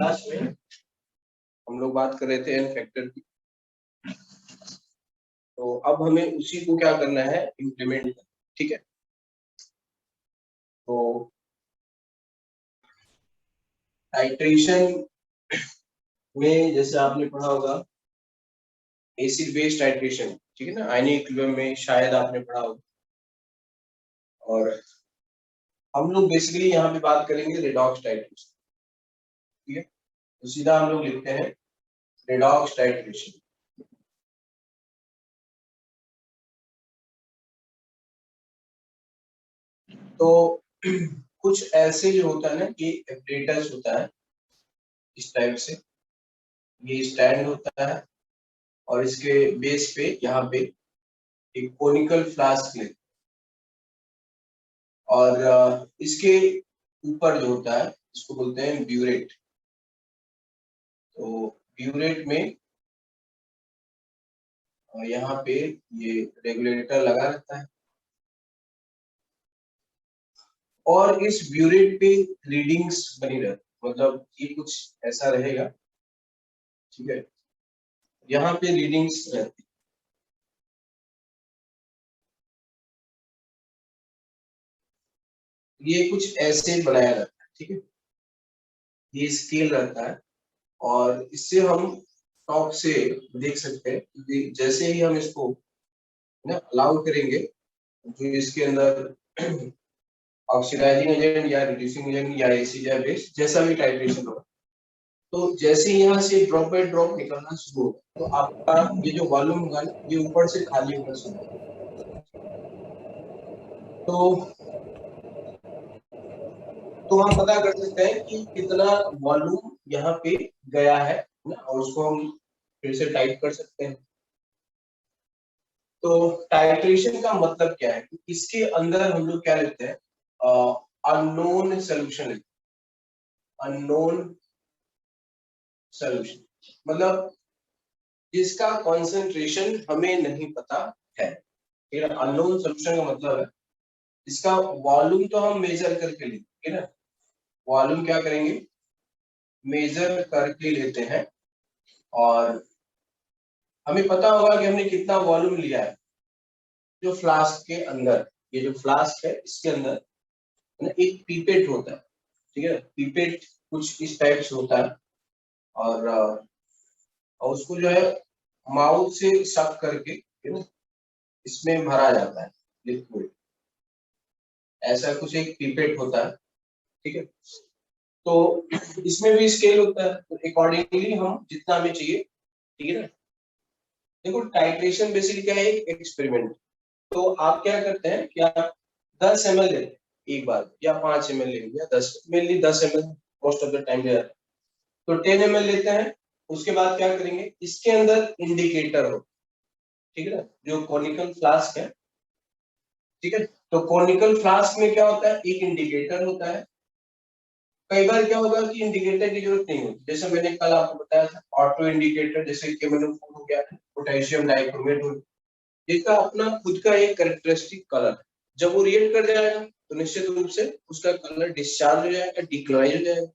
Class में हम लोग बात कर रहे थे एन फैक्टर की, तो अब हमें उसी को क्या करना है, इम्प्लीमेंट करना। ठीक है, तो टाइट्रेशन में जैसे आपने पढ़ा होगा एसिड बेस टाइट्रेशन, ठीक है ना, आयनिक इक्विलिब्रियम में शायद आपने पढ़ा होगा। और हम लोग बेसिकली यहाँ पे बात करेंगे रेडॉक्स टाइट्रेशन। ठीक है, तो सीधा हम लोग लिखते हैं रेडॉक्स टाइट्रेशन। तो कुछ ऐसे जो होता है ना कि एपरेटस होता है इस टाइप से, ये स्टैंड होता है और इसके बेस पे यहाँ पे एक कोनिकल फ्लास्क ले, और इसके ऊपर जो होता है इसको बोलते हैं ब्यूरेट। तो ब्यूरेट में यहाँ पे ये रेगुलेटर लगा रहता है और इस ब्यूरेट पे रीडिंग्स बनी रहती है, मतलब ये कुछ ऐसा रहेगा। ठीक है, यहाँ पे रीडिंग्स रहती है। ये कुछ ऐसे बनाया रहता है। ठीक है, ये स्केल रहता है और इससे हम टॉप से देख सकते हैं कि जैसे ही हम इसको ना अलाउ करेंगे, जो इसके अंदर ऑक्सीडाइजिंग एजेंट या रिड्यूसिंग एजेंट या एसिड या बेस जैसा भी टाइट्रेशन होगा, तो जैसे ही यहाँ से ड्रॉप बाय ड्रॉप निकलना शुरू होगा तो आपका ये जो वॉल्यूम होगा ये ऊपर से खाली होना शुरू होगा। तो हम पता कर सकते हैं कि कितना वॉल्यूम यहाँ पे गया है ना, और उसको हम फिर से टाइप कर सकते हैं। तो टाइट्रेशन का मतलब क्या है कि इसके अंदर हम लोग क्या लेते हैं, अननोन सोल्यूशन लेते हैं। अननोन सोल्यूशन मतलब जिसका कॉन्सेंट्रेशन हमें नहीं पता है। अननोन सोल्यूशन का मतलब है इसका वॉल्यूम तो हम मेजर करके लेंगे ना, वॉल्यूम क्या करेंगे, मेजर करके लेते हैं और हमें पता होगा कि हमने कितना वॉल्यूम लिया है। जो फ्लास्क के अंदर, ये जो फ्लास्क है इसके अंदर ना एक पीपेट होता है। ठीक है, पीपेट कुछ इस टाइप से होता है और उसको जो है माउथ से सक करके इसमें भरा जाता है लिक्विड, ऐसा कुछ एक पीपेट होता है। ठीक है, तो इसमें भी स्केल होता है, तो अकॉर्डिंगली हम जितना हमें चाहिए। ठीक है ना, देखो टाइट्रेशन बेसिकली क्या है, एक एक्सपेरिमेंट। तो आप क्या करते हैं कि आप 10 ml लेते हैं एक बार, या 5 ml लेंगे या 10, mainly 10 ml most of the time ले जाते हैं। तो 10 ml लेते हैं, उसके बाद क्या करेंगे, इसके अंदर इंडिकेटर हो, ठीक है ना, जो कॉनिकल फ्लास्क है। ठीक है, तो कॉनिकल फ्लास्क में क्या होता है, एक इंडिकेटर होता है। कई बार क्या होगा कि इंडिकेटर की जरूरत नहीं होती, जैसे मैंने कल आपको बताया था ऑटो इंडिकेटर, जैसे केमोनोफोन हो गया, पोटेशियम डाइक्रोमेट हो, इसका अपना खुद का एक कैरेक्टरिस्टिक कलर है। जब वो रिएक्ट कर जाएगा तो निश्चित रूप से उसका कलर डिस्चार्ज हो जाएगा, डिक्लोराइज हो जाएगा।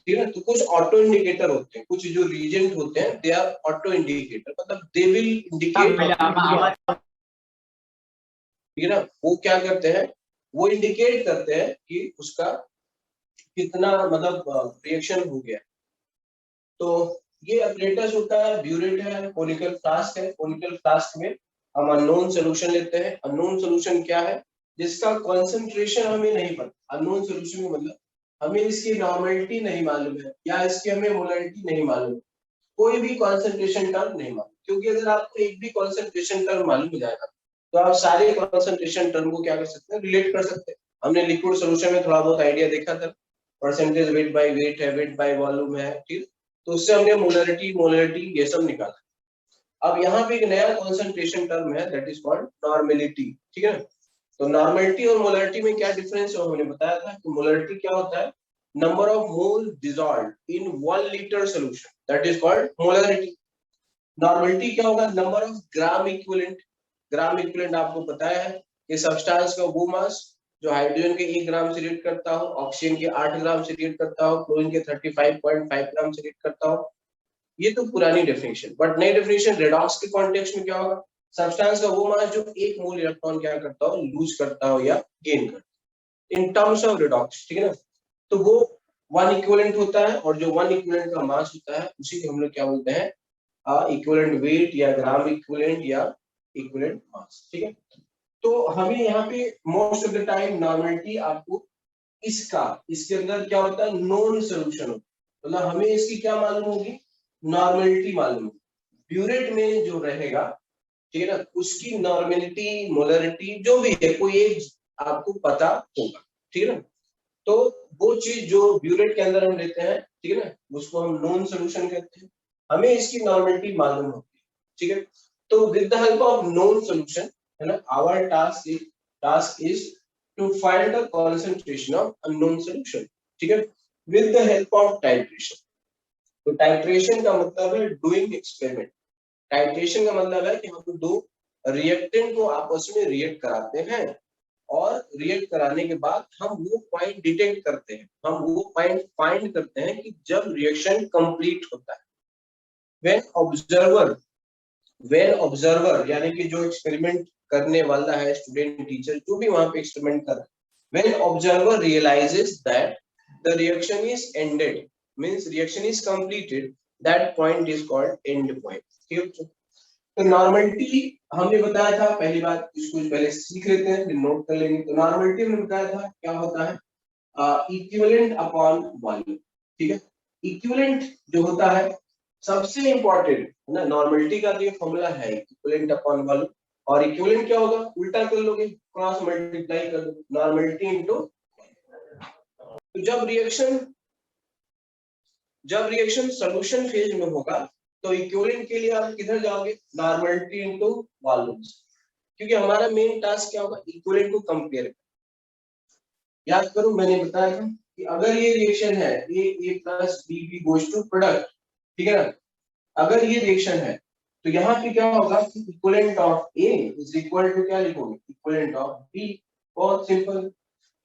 ठीक है, तो कुछ ऑटो इंडिकेटर होते हैं, कुछ जो रीजेंट होते हैं दे आर ऑटो इंडिकेटर, मतलब दे विल इंडिकेट। ठीक है ना, वो क्या करते हैं, वो इंडिकेट करते हैं कि उसका कितना मतलब रिएक्शन हो गया। तो ये अपरेटस होता है, ब्यूरेट है, कोनिकल फ्लास्क है। कोनिकल फ्लास्क में हम अननोन सोल्यूशन लेते हैं। अननोन सोल्यूशन क्या है, जिसका कॉन्सेंट्रेशन हमें नहीं पता। अननोन सोल्यूशन में मतलब हमें इसकी नॉर्मेलिटी नहीं मालूम है या इसकी हमें मोलरिटी नहीं मालूम, कोई भी कॉन्सेंट्रेशन टर्म नहीं मालूम। क्योंकि अगर आपको एक भी कॉन्सेंट्रेशन टर्म मालूम हो जाएगा तो आप सारे कॉन्सेंट्रेशन टर्म को क्या कर सकते हैं, रिलेट कर सकते हैं। हमने लिक्विड सोल्यूशन में थोड़ा बहुत आइडिया देखा था, परसेंटेज वेट बाय वेट है, वेट बाय वॉल्यूम है। ठीक, तो उससे हमने मोलरिटी मोलरिटी ये सब निकाला। अब यहाँ पे एक नया कॉन्सेंट्रेशन टर्म है, दैट इज कॉल्ड नॉर्मेलिटी। ठीक है, तो नॉर्मेलिटी और मोलरिटी में क्या डिफरेंस है, हमने बताया था कि मोलरिटी क्या होता है, number of mole dissolved in 1 litre solution, that is called molarity. Normality क्या होगा, number of gram equivalent. Gram equivalent आपको पता है कि सब्सटेंस का वो मास जो हाइड्रोजन के 1 ग्राम से रिएक्ट करता हो, ऑक्सीजन के 8 ग्राम से रिएक्ट करता हो, क्लोरीन के 35.5 ग्राम से रिएक्ट करता हो। ये तो पुरानी डेफिनेशन, बट नई डेफिनेशन रेडॉक्स के कॉन्टेक्स्ट में क्या होगा? सब्सटेंस का वो मास जो 1 मोल इलेक्ट्रॉन क्या करता हो, लूज करता हो या गेन करता हो, इन टर्म्स ऑफ रेडॉक्स, ठीक है ना। तो वो 1 इक्विवेलेंट होता है, और जो 1 इक्विवेलेंट का मास होता है उसी को हम लोग क्या बोलते हैं, इक्विवेलेंट वेट या ग्राम इक्विवेलेंट या इक्विवेलेंट मास, ठीक है। तो हमें यहाँ पे most of the time normality आपको इसके अंदर क्या होता है, नॉन सोल्यूशन होता है, मतलब हमें इसकी क्या मालूम होगी, नॉर्मलिटी मालूम होगी। ब्यूरेट में जो रहेगा, ठीक है ना, उसकी नॉर्मलिटी मोलरिटी जो भी है कोई एक आपको पता होगा, ठीक है ना। तो वो चीज जो ब्यूरेट के अंदर हम लेते हैं, ठीक है ना, उसको हम नॉन सोल्यूशन कहते हैं, हमें इसकी नॉर्मलिटी मालूम होती है, ठीक है। तो with the help of known solution, है ना, our task is to find the concentration of unknown solution, ठीक है, with the help of titration. तो टाइट्रेशन का मतलब है डूइंग एक्सपेरिमेंट। टाइट्रेशन का मतलब है कि हम दो रिएक्टेंट को आपस में रिएक्ट कराते हैं, और रिएक्ट कराने के बाद हम वो पॉइंट डिटेक्ट करते हैं, हम वो पॉइंट फाइंड करते हैं कि जब रिएक्शन कंप्लीट होता है। व्हेन ऑब्जर्वर यानी कि जो एक्सपेरिमेंट करने वाला है, स्टूडेंट, टीचर, जो भी वहां पे एक्सपेरिमेंट कर रहा है, when observer realises that the reaction is ended, means reaction is completed, that point is called end point, ठीक है। तो नॉर्मलिटी हमने बताया था, पहली बात इसको पहले सीख लेते हैं फिर नोट कर लेंगे। तो नॉर्मलिटी हमने बताया था क्या होता है, इक्विवेलेंट अपॉन वॉल्यूम, ठीक है। इक्विवेलेंट जो होता है सबसे इंपॉर्टेंट है ना, नॉर्मलिटी का जो फॉर्मूला है इक्विवेलेंट अपॉन वॉल्यूम, और इक्विवेलेंट क्या होगा, उल्टा कर लोगे, क्रॉस मल्टीप्लाई कर दो, नॉर्मलिटी इनटू। तो जब रिएक्शन सॉल्यूशन फेज में होगा तो इक्विवेलेंट के लिए आप किधर जाओगे, नॉर्मलिटी इनटू वॉल्यूम, क्योंकि हमारा मेन टास्क क्या होगा, इक्विवेलेंट को कंपेयर। याद करो मैंने बताया था कि अगर ये रिएक्शन है A plus B goes to product, ठीक है ना, अगर ये रिएक्शन है तो यहाँ पे क्या होगा, equivalent of A is equal to क्या लिखोगे, इक्विवेलेंट ऑफ बी। बहुत सिंपल,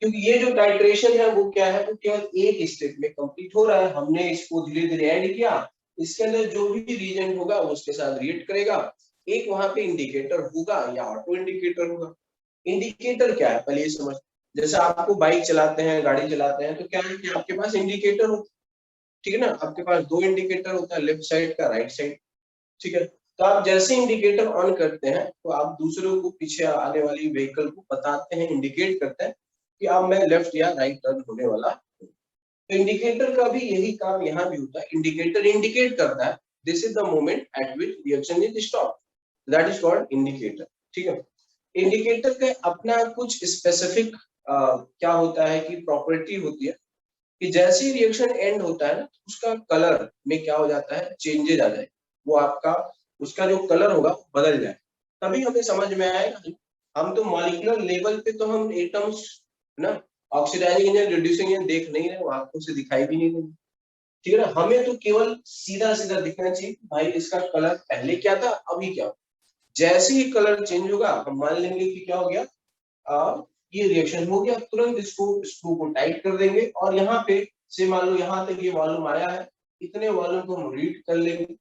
क्योंकि ये जो टाइट्रेशन है वो क्या है, वो केवल एक स्टेप में कंप्लीट हो रहा है, हमने इसको धीरे धीरे ऐड किया, इसके अंदर जो भी रीजन होगा वो उसके साथ रिएक्ट करेगा, एक वहां पे इंडिकेटर होगा या ऑटो इंडिकेटर होगा। इंडिकेटर क्या है पहले ये समझ, जैसे आपको बाइक चलाते हैं, गाड़ी चलाते हैं, तो क्या है कि आपके पास इंडिकेटर होता है, ठीक है ना, आपके पास दो इंडिकेटर होता है, लेफ्ट साइड का, राइट साइड, ठीक है। तो आप जैसे इंडिकेटर ऑन करते हैं तो आप दूसरों को, पीछे आने वाली व्हीकल को बताते हैं, इंडिकेट करते हैं कि अब मैं लेफ्ट या राइट टर्न होने वाला हूं। तो इंडिकेटर का भी यही काम यहाँ भी होता है, इंडिकेटर इंडिकेट करता है this is the moment at which reaction is stop, that is called indicator, ठीक है। इंडिकेटर का अपना कुछ स्पेसिफिक क्या होता है कि प्रॉपर्टी होती है कि जैसे ही रिएक्शन एंड होता है ना, तो उसका कलर में क्या हो जाता है, चेंजेस आ जाए, वो आपका उसका जो कलर होगा बदल जाए, तभी हमें समझ में आएगा। हम तो मॉलिक्यूलर लेवल पे तो हम एटम्स ना, ऑक्सीडाइजिंग एजेंट, रिड्यूसिंग एजेंट देख नहीं रहे, आंखों से दिखाई भी नहीं देंगे, ठीक है ना। हमें तो केवल सीधा सीधा दिखना चाहिए भाई इसका कलर पहले क्या था अभी क्या। जैसे ही कलर चेंज होगा हम मान लेंगे कि क्या हो गया, ये रिएक्शन हो गया, तुरंत इसको स्क्रू को टाइट कर देंगे, और यहाँ पे से मान लो यहाँ तक ये वॉल्यूम आया है, इतने वॉल्यूम को हम रीड कर लेंगे।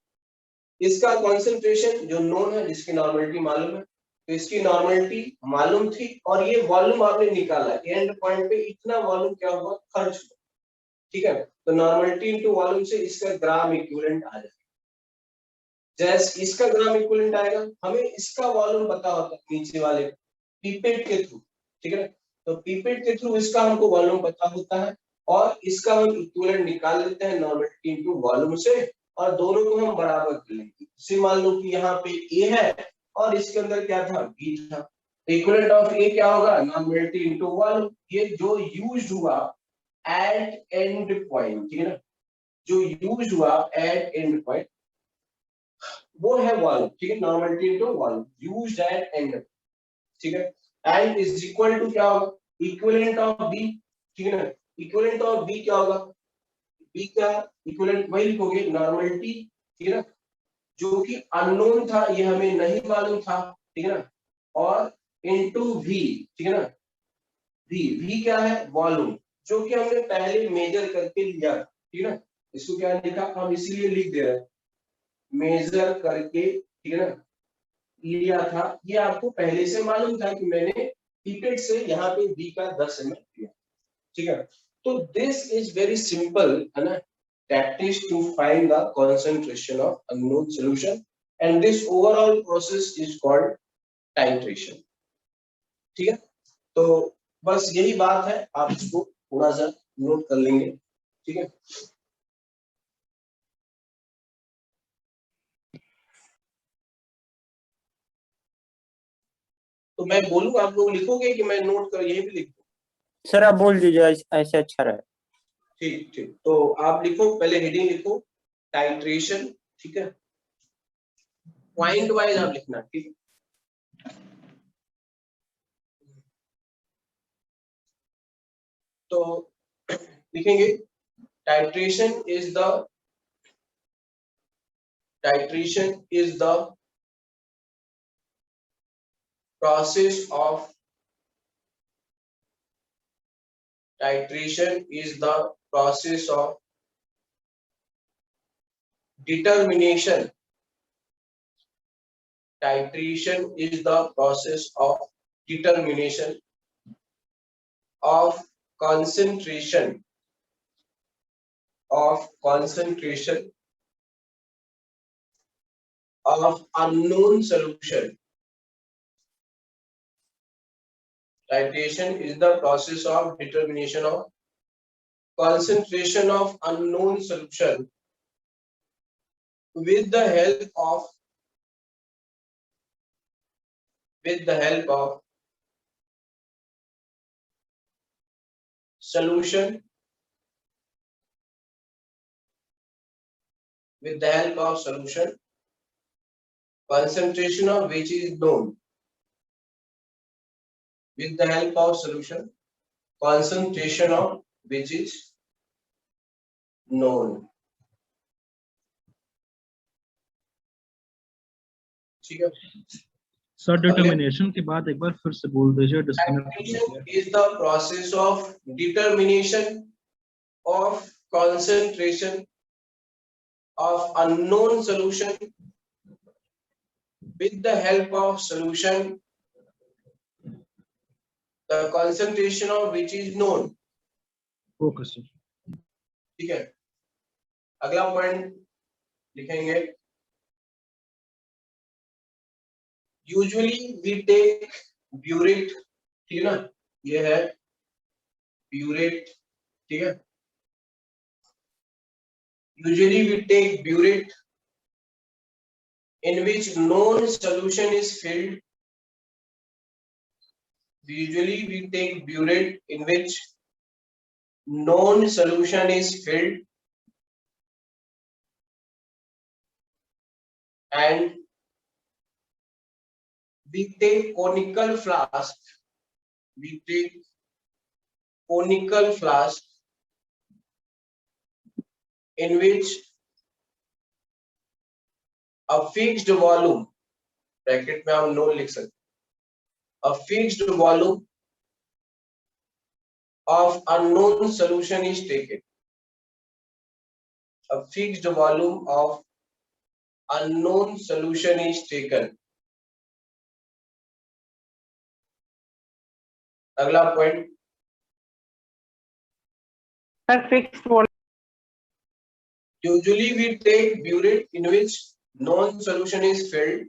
इसका कॉन्सेंट्रेशन जो नोन है, जिसकी नॉर्मलिटी मालूम है, तो इसकी नॉर्मलिटी मालूम थी, और ये वॉल्यूम आपने निकाला, एंड पॉइंट पे इतना वॉल्यूम क्या हुआ, खर्च हुआ, ठीक है। तो नॉर्मलिटी इनटू वॉल्यूम से इसका ग्राम इक्विवेलेंट आ जाएगा। जैसे इसका ग्राम इक्विवेलेंट आएगा, हमें इसका वॉल्यूम पता होता है नीचे वाले पीपेट के थ्रू, ठीक है ना। तो पीपेट के थ्रू इसका हमको वॉल्यूम पता होता है, और इसका हम इक्विवेलेंट निकाल लेते हैं नॉर्मलिटी इनटू वॉल्यूम से, और दोनों को हम बराबर कर लेंगे। जैसे मान लो कि यहाँ पे ए है और इसके अंदर क्या था, बी था, इक्विवेलेंट ऑफ ए क्या होगा, नॉर्मलिटी इनटू वॉल्यूम, ये जो यूज्ड हुआ एट एंड पॉइंट, ठीक है ना, जो यूज्ड हुआ एट एंड पॉइंट वो है वॉल्यूम, ठीक है, normality into volume used eight and, ठीक है। एंड इज इक्वल टू क्या होगा, इक्विवेलेंट ऑफ बी, ठीक है ना। इक्विवेलेंट ऑफ बी क्या होगा, बी का इक्विवेलेंट वही लिखोगे, नॉर्मलिटी, ठीक है ना, जो कि अननोन था, ये हमें नहीं मालूम था, ठीक है ना, और इनटू वी, ठीक है ना, v क्या है, वॉल्यूम, जो कि हमने पहले मेजर करके लिया था, ठीक है ना। इसको क्या लिखा, हम इसीलिए लिख दे रहे हैं, मेजर करके, ठीक है ना, लिया था। ये आपको पहले से मालूम था कि मैंने पिपेट से यहाँ पे v का 10 ml लिया, ठीक है। तो दिस इज वेरी सिंपल, है ना, that is to find the concentration of unknown solution and this overall process is called titration, ठीक है। तो बस यही बात है, आप इसको थोड़ा सा नोट कर लेंगे, ठीक है। तो मैं बोलूँ, आप लोग लिखोगे कि मैं नोट कर यही भी लिख दूं? सर आप बोल दीजिए, ऐसे अच्छा रहे। ठीक ठीक, तो आप लिखो, पहले हेडिंग लिखो टाइट्रेशन, ठीक है, पॉइंट वाइज आप लिखना, ठीक है। तो लिखेंगे titration is the process of titration is the process of determination. Titration is the process of determination of concentration of unknown solution. Titration is the process of determination of concentration of unknown solution with the help of solution concentration of which is known, with the help of solution concentration of which is known, ठीक है। Sir determination के बाद एक बार फिर से बोल दीजिए, disconnect हो गया। is the process of determination of concentration of unknown solution with the help of solution the concentration of which is known, okay sir. ठीक है। अगला पॉइंट लिखेंगे, यूजुअली वी टेक ब्यूरेट, ठीक है ना, ये है ब्यूरेट, ठीक है। Usually we take burette in which known solution is filled. Usually we take burette in which known solution is filled and we take conical flask. We take conical flask in which a fixed volume, bracket में हम known लिख सकते, a fixed volume of unknown solution is taken. A fixed volume of unknown solution is taken. अगला point, sir fixed volume usually we take burette in which known solution is filled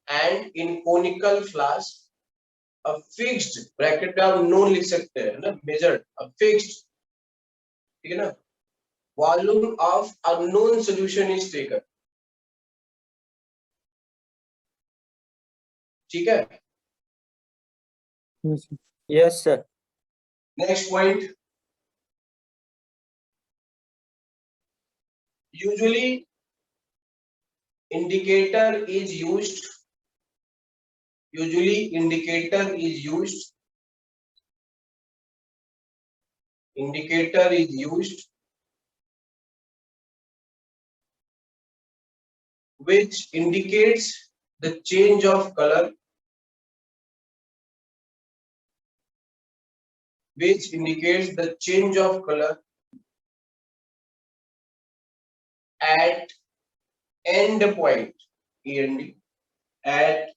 and in conical flask a fixed, bracket में हम known लिख सकते हैं ना, measured, a fixed, ठीक है ना, volume of unknown solution is taken, ठीक है। Yes sir. Next point, usually indicator is used, usually indicator is used, indicator is used which indicates the change of color which indicates the change of color at end point, END, at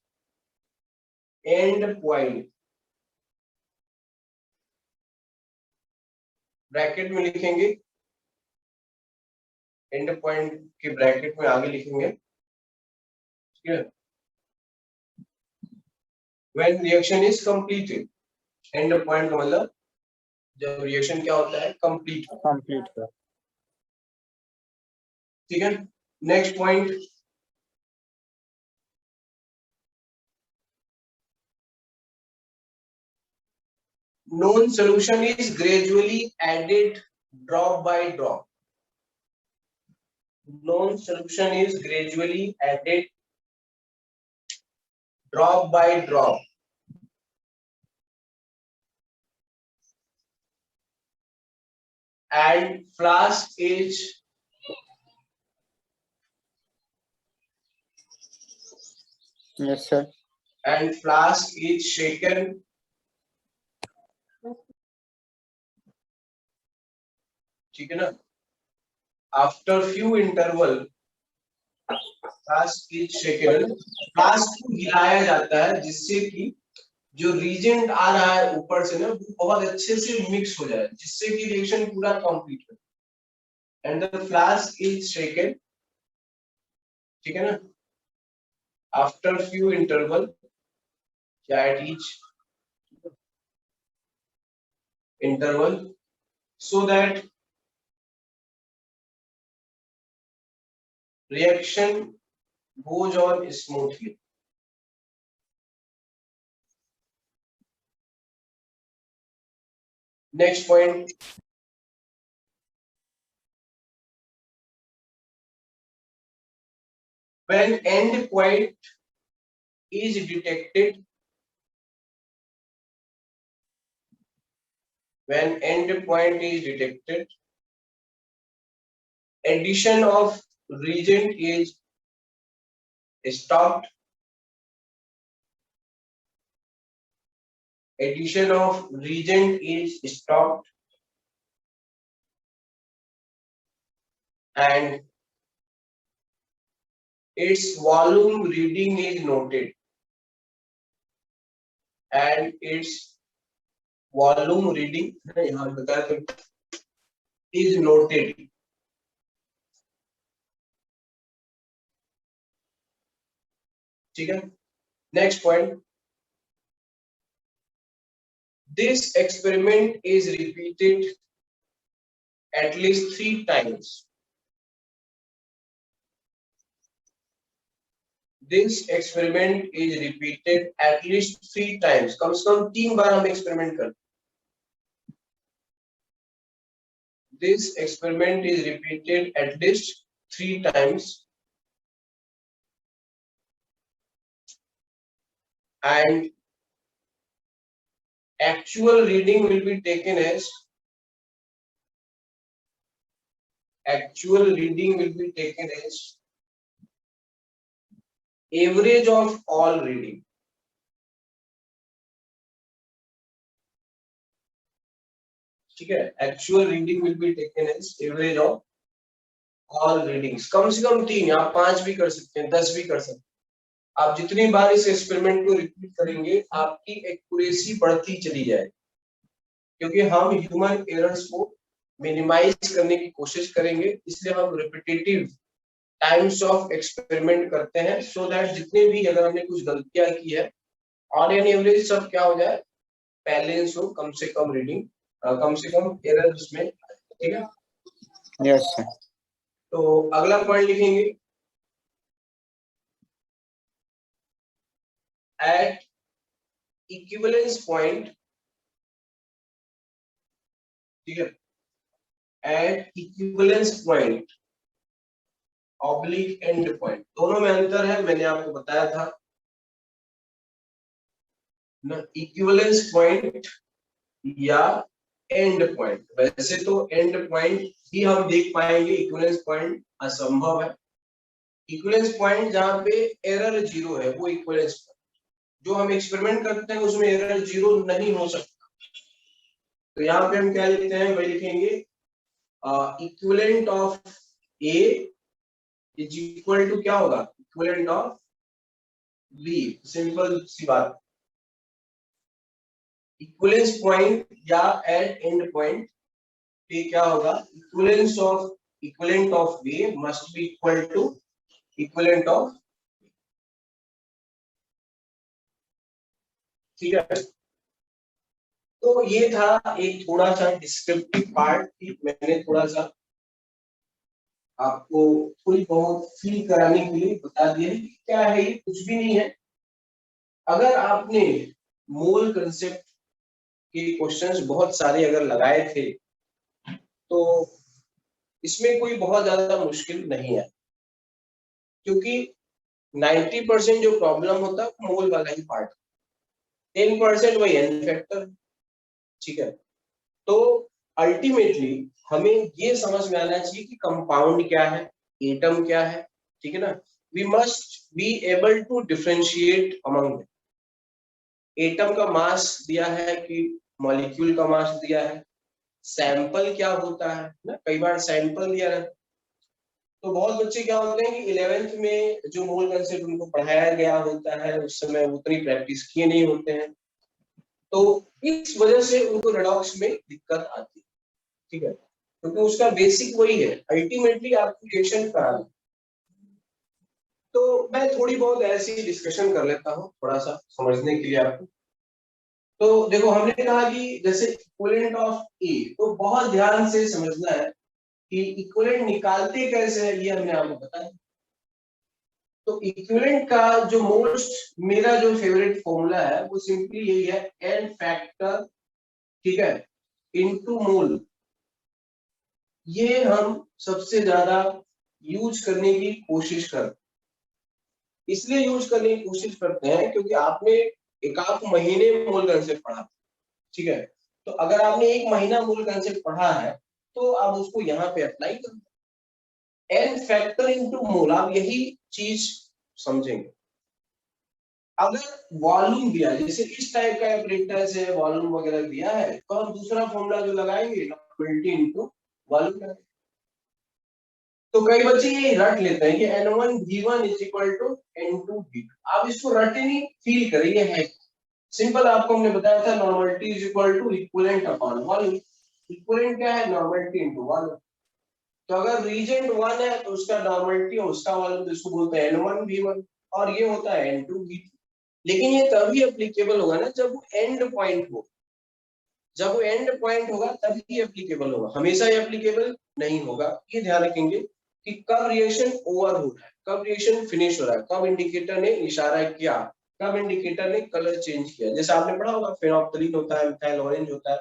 end point, bracket में लिखेंगे, and point के bracket में आगे लिखेंगे, ठीक है, when reaction is completed, and point का मतलब जब रिएक्शन क्या होता है, कंप्लीट, कंप्लीट का। ठीक है। Next point, known solution is gradually added drop by drop. Known solution is gradually added drop by drop. And flask is yes sir. and flask is shaken ठीक है ना, after few interval flask is shaken, flask को हिलाया जाता है जिससे कि जो रीजेंट आ रहा है ऊपर से ना वो बहुत अच्छे से मिक्स हो जाए, जिससे कि रिएक्शन पूरा कंप्लीट हो, एंड द फ्लास्क इज शेकन, ठीक है ना, after few interval at each interval so that reaction goes on smoothly. Next point, when end point is detected, when end point is detected, addition of reagent is stopped, addition of reagent is stopped, and its volume reading is noted, and its volume reading यहाँ बताया is noted. ठीक है। Next point, this experiment is repeated at least 3 times. This experiment is repeated at least 3 times. कम से कम 3 बार हम experiment करते हैं। This experiment is repeated at least 3 times, and actual reading will be taken as average of all reading. ठीक है, actual reading will be taken as average of all readings. कम से कम 3, आप 5 भी कर सकते हैं, 10 भी कर सकते हैं। आप जितनी बार इस एक्सपेरिमेंट को रिपीट करेंगे आपकी एक्यूरेसी बढ़ती चली जाएगी, क्योंकि हम ह्यूमन एरर्स को मिनिमाइज करने की कोशिश करेंगे, इसलिए हम रिपीटेटिव टाइम्स ऑफ एक्सपेरिमेंट करते हैं, सो दैट जितने भी अगर हमने कुछ गलतियां की है ऑन एन एवरेज सब क्या हो जाए, बैलेंस हो, कम से कम रीडिंग, कम से कम एरर उसमें, ठीक है। Yes sir. तो अगला पॉइंट लिखेंगे, at equivalence point, ठीक है, at equivalence point oblique end point, दोनों में अंतर है, मैंने आपको बताया था ना, इक्विवेलेंस पॉइंट या एंड पॉइंट। वैसे तो एंड पॉइंट ही हम देख पाएंगे, इक्विवेलेंस पॉइंट असंभव है। इक्विवेलेंस पॉइंट जहां पे एरर 0 है वो इक्विवेलेंस पॉइंट, जो हम एक्सपेरिमेंट करते हैं उसमें एरर 0 नहीं हो सकता, तो यहाँ पे हम क्या लिखते हैं, वही लिखेंगे equivalent of A is equal to क्या होगा, इक्विवेलेंट ऑफ बी। सिंपल सी बात, इक्विवेलेंस पॉइंट या एट एंड पॉइंट पे क्या होगा, equivalent of A must be equal to equivalent of, ठीक है। तो ये था एक थोड़ा सा डिस्क्रिप्टिव पार्ट की, मैंने थोड़ा सा आपको थोड़ी बहुत फील कराने के लिए बता दिया है कि क्या है, ये कुछ भी नहीं है। अगर आपने मोल कंसेप्ट के क्वेश्चंस बहुत सारे अगर लगाए थे तो इसमें कोई बहुत ज्यादा मुश्किल नहीं है, क्योंकि 90% जो प्रॉब्लम होता है वो मोल वाला ही पार्ट, 10% वही एन फैक्टर, ठीक है। तो अल्टीमेटली हमें ये समझ में आना चाहिए कि कंपाउंड क्या है, एटम क्या है, ठीक है ना। We must be able to differentiate among. Atom का मास दिया है कि मॉलिक्यूल का मास दिया है, सैंपल क्या होता है ना, कई बार सैंपल दिया रहता है। तो बहुत बच्चे क्या होते हैं कि 11th में जो मोल कंसेप्ट उनको पढ़ाया गया होता है उस समय उतनी प्रैक्टिस किए नहीं होते हैं, तो इस वजह से उनको रेडॉक्स में दिक्कत आती है, ठीक है। क्योंकि उसका बेसिक वही है, अल्टीमेटली आपको रिएक्शन कराना। तो मैं थोड़ी बहुत ऐसी डिस्कशन कर लेता हूँ थोड़ा सा समझने के लिए आपको। तो देखो हमने कहा कि जैसे इक्विवेलेंट ऑफ ए, तो बहुत ध्यान से समझना है कि इक्विवेलेंट निकालते कैसे है, ये हमने आपको बताया। तो इक्विवेलेंट का जो मोस्ट मेरा जो फेवरेट फॉर्मूला है वो सिंपली यही है, एन फैक्टर, ठीक है, इनटू मोल। ये हम सबसे ज्यादा यूज करने की कोशिश करते, इसलिए यूज करने की कोशिश करते हैं क्योंकि आपने एक आध महीने मोल कंसेप्ट पढ़ा, ठीक है। तो अगर आपने एक महीना मोल कंसेप्ट पढ़ा है तो आप उसको यहाँ पे अप्लाई करो, एन फैक्टर इनटू मोल, आप यही चीज समझेंगे। अगर वॉल्यूम दिया है, जैसे इस टाइप का apparatus है, वॉल्यूम वगैरह दिया है, तो हम दूसरा फॉर्मूला जो लगाएंगे क्वांटिटी इनटू वॉल्यूम। तो कई बच्चे ये रट लेते हैं कि N1 V1 is equal to N2 V2, आप इसको रटे नहीं, फील करिए है सिंपल। आपको हमने बताया था normality is equal to equivalent upon volume. Equivalent क्या है, नॉर्मलिटी इनटू वॉल्यूम। तो अगर रीजेंट 1 है तो उसका नॉर्मलिटी और उसका वॉल्यूम इसको बोलते हैं N1 V1, और ये होता है N2 V2। लेकिन ये तभी एप्लीकेबल होगा ना जब वो एंड पॉइंट हो, जब वो एंड पॉइंट होगा तभी एप्लीकेबल होगा, हमेशा एप्लीकेबल नहीं होगा। ये ध्यान रखेंगे कि कब रिएक्शन ओवर हो रहा है, कब रिएक्शन फिनिश हो रहा है, कब इंडिकेटर ने इशारा किया, कब इंडिकेटर ने कलर चेंज किया। जैसे आपने पढ़ा होगा फेनोल्फथालीन होता है, मिथाइल ऑरेंज होता है,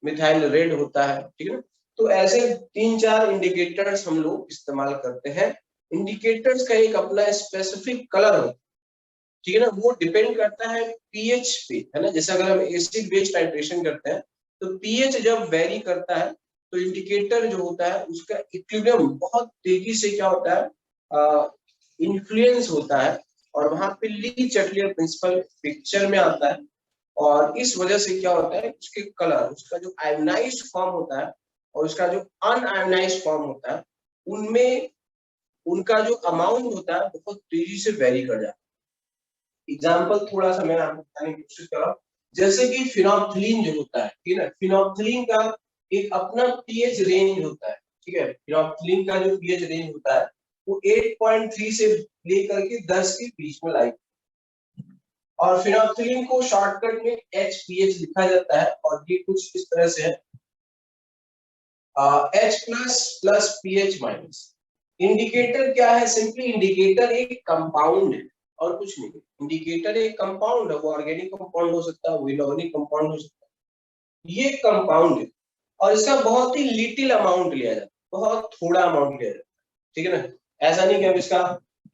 मिथाइल रेड होता है, ठीक है ना। तो ऐसे 3-4 इंडिकेटर्स हम लोग इस्तेमाल करते हैं। इंडिकेटर्स का एक अपना स्पेसिफिक कलर होता है, ठीक है ना, वो डिपेंड करता है पीएच पे, है ना। जैसे अगर हम एसिड बेस टाइट्रेशन करते हैं तो पीएच जब वेरी करता है तो इंडिकेटर जो होता है उसका इक्विलिब्रियम बहुत तेजी से क्या होता है, इन्फ्लुएंस होता है, और वहां पे ली चटलियर प्रिंसिपल पिक्चर में आता है। और इस वजह से क्या होता है, उसके कलर, उसका जो आयोनाइज्ड फॉर्म होता है और उसका जो अनआयोनाइज्ड फॉर्म होता है, उनमें उनका जो अमाउंट होता है बहुत तेजी से वेरी कर जाता है। एग्जाम्पल थोड़ा सा मैं आपको बताने की कोशिश कर रहा हूँ, जैसे कि फिनोल्फथालीन जो होता है, ठीक है ना, फिनोल्फथालीन का एक अपना पीएच रेंज होता है, ठीक है। फिनोल्फथालीन का जो पीएच रेंज होता है वो 8.3 से लेकर के 10 के बीच में लाई, और फिनोल्फथालीन को शॉर्टकट में HPH लिखा जाता है, और ये कुछ इस तरह से है, H plus pH minus. Indicator क्या है, सिंपली इंडिकेटर एक कंपाउंड है और कुछ नहीं। इंडिकेटर एक कंपाउंड है, वो ऑर्गेनिक कंपाउंड हो सकता है, वो इनऑर्गेनिक कंपाउंड हो सकता है, ये कंपाउंड है। और इसका बहुत ही लिटिल अमाउंट लिया जाता है, बहुत थोड़ा अमाउंट लिया जाता है, ठीक है ना। ऐसा नहीं कि अब इसका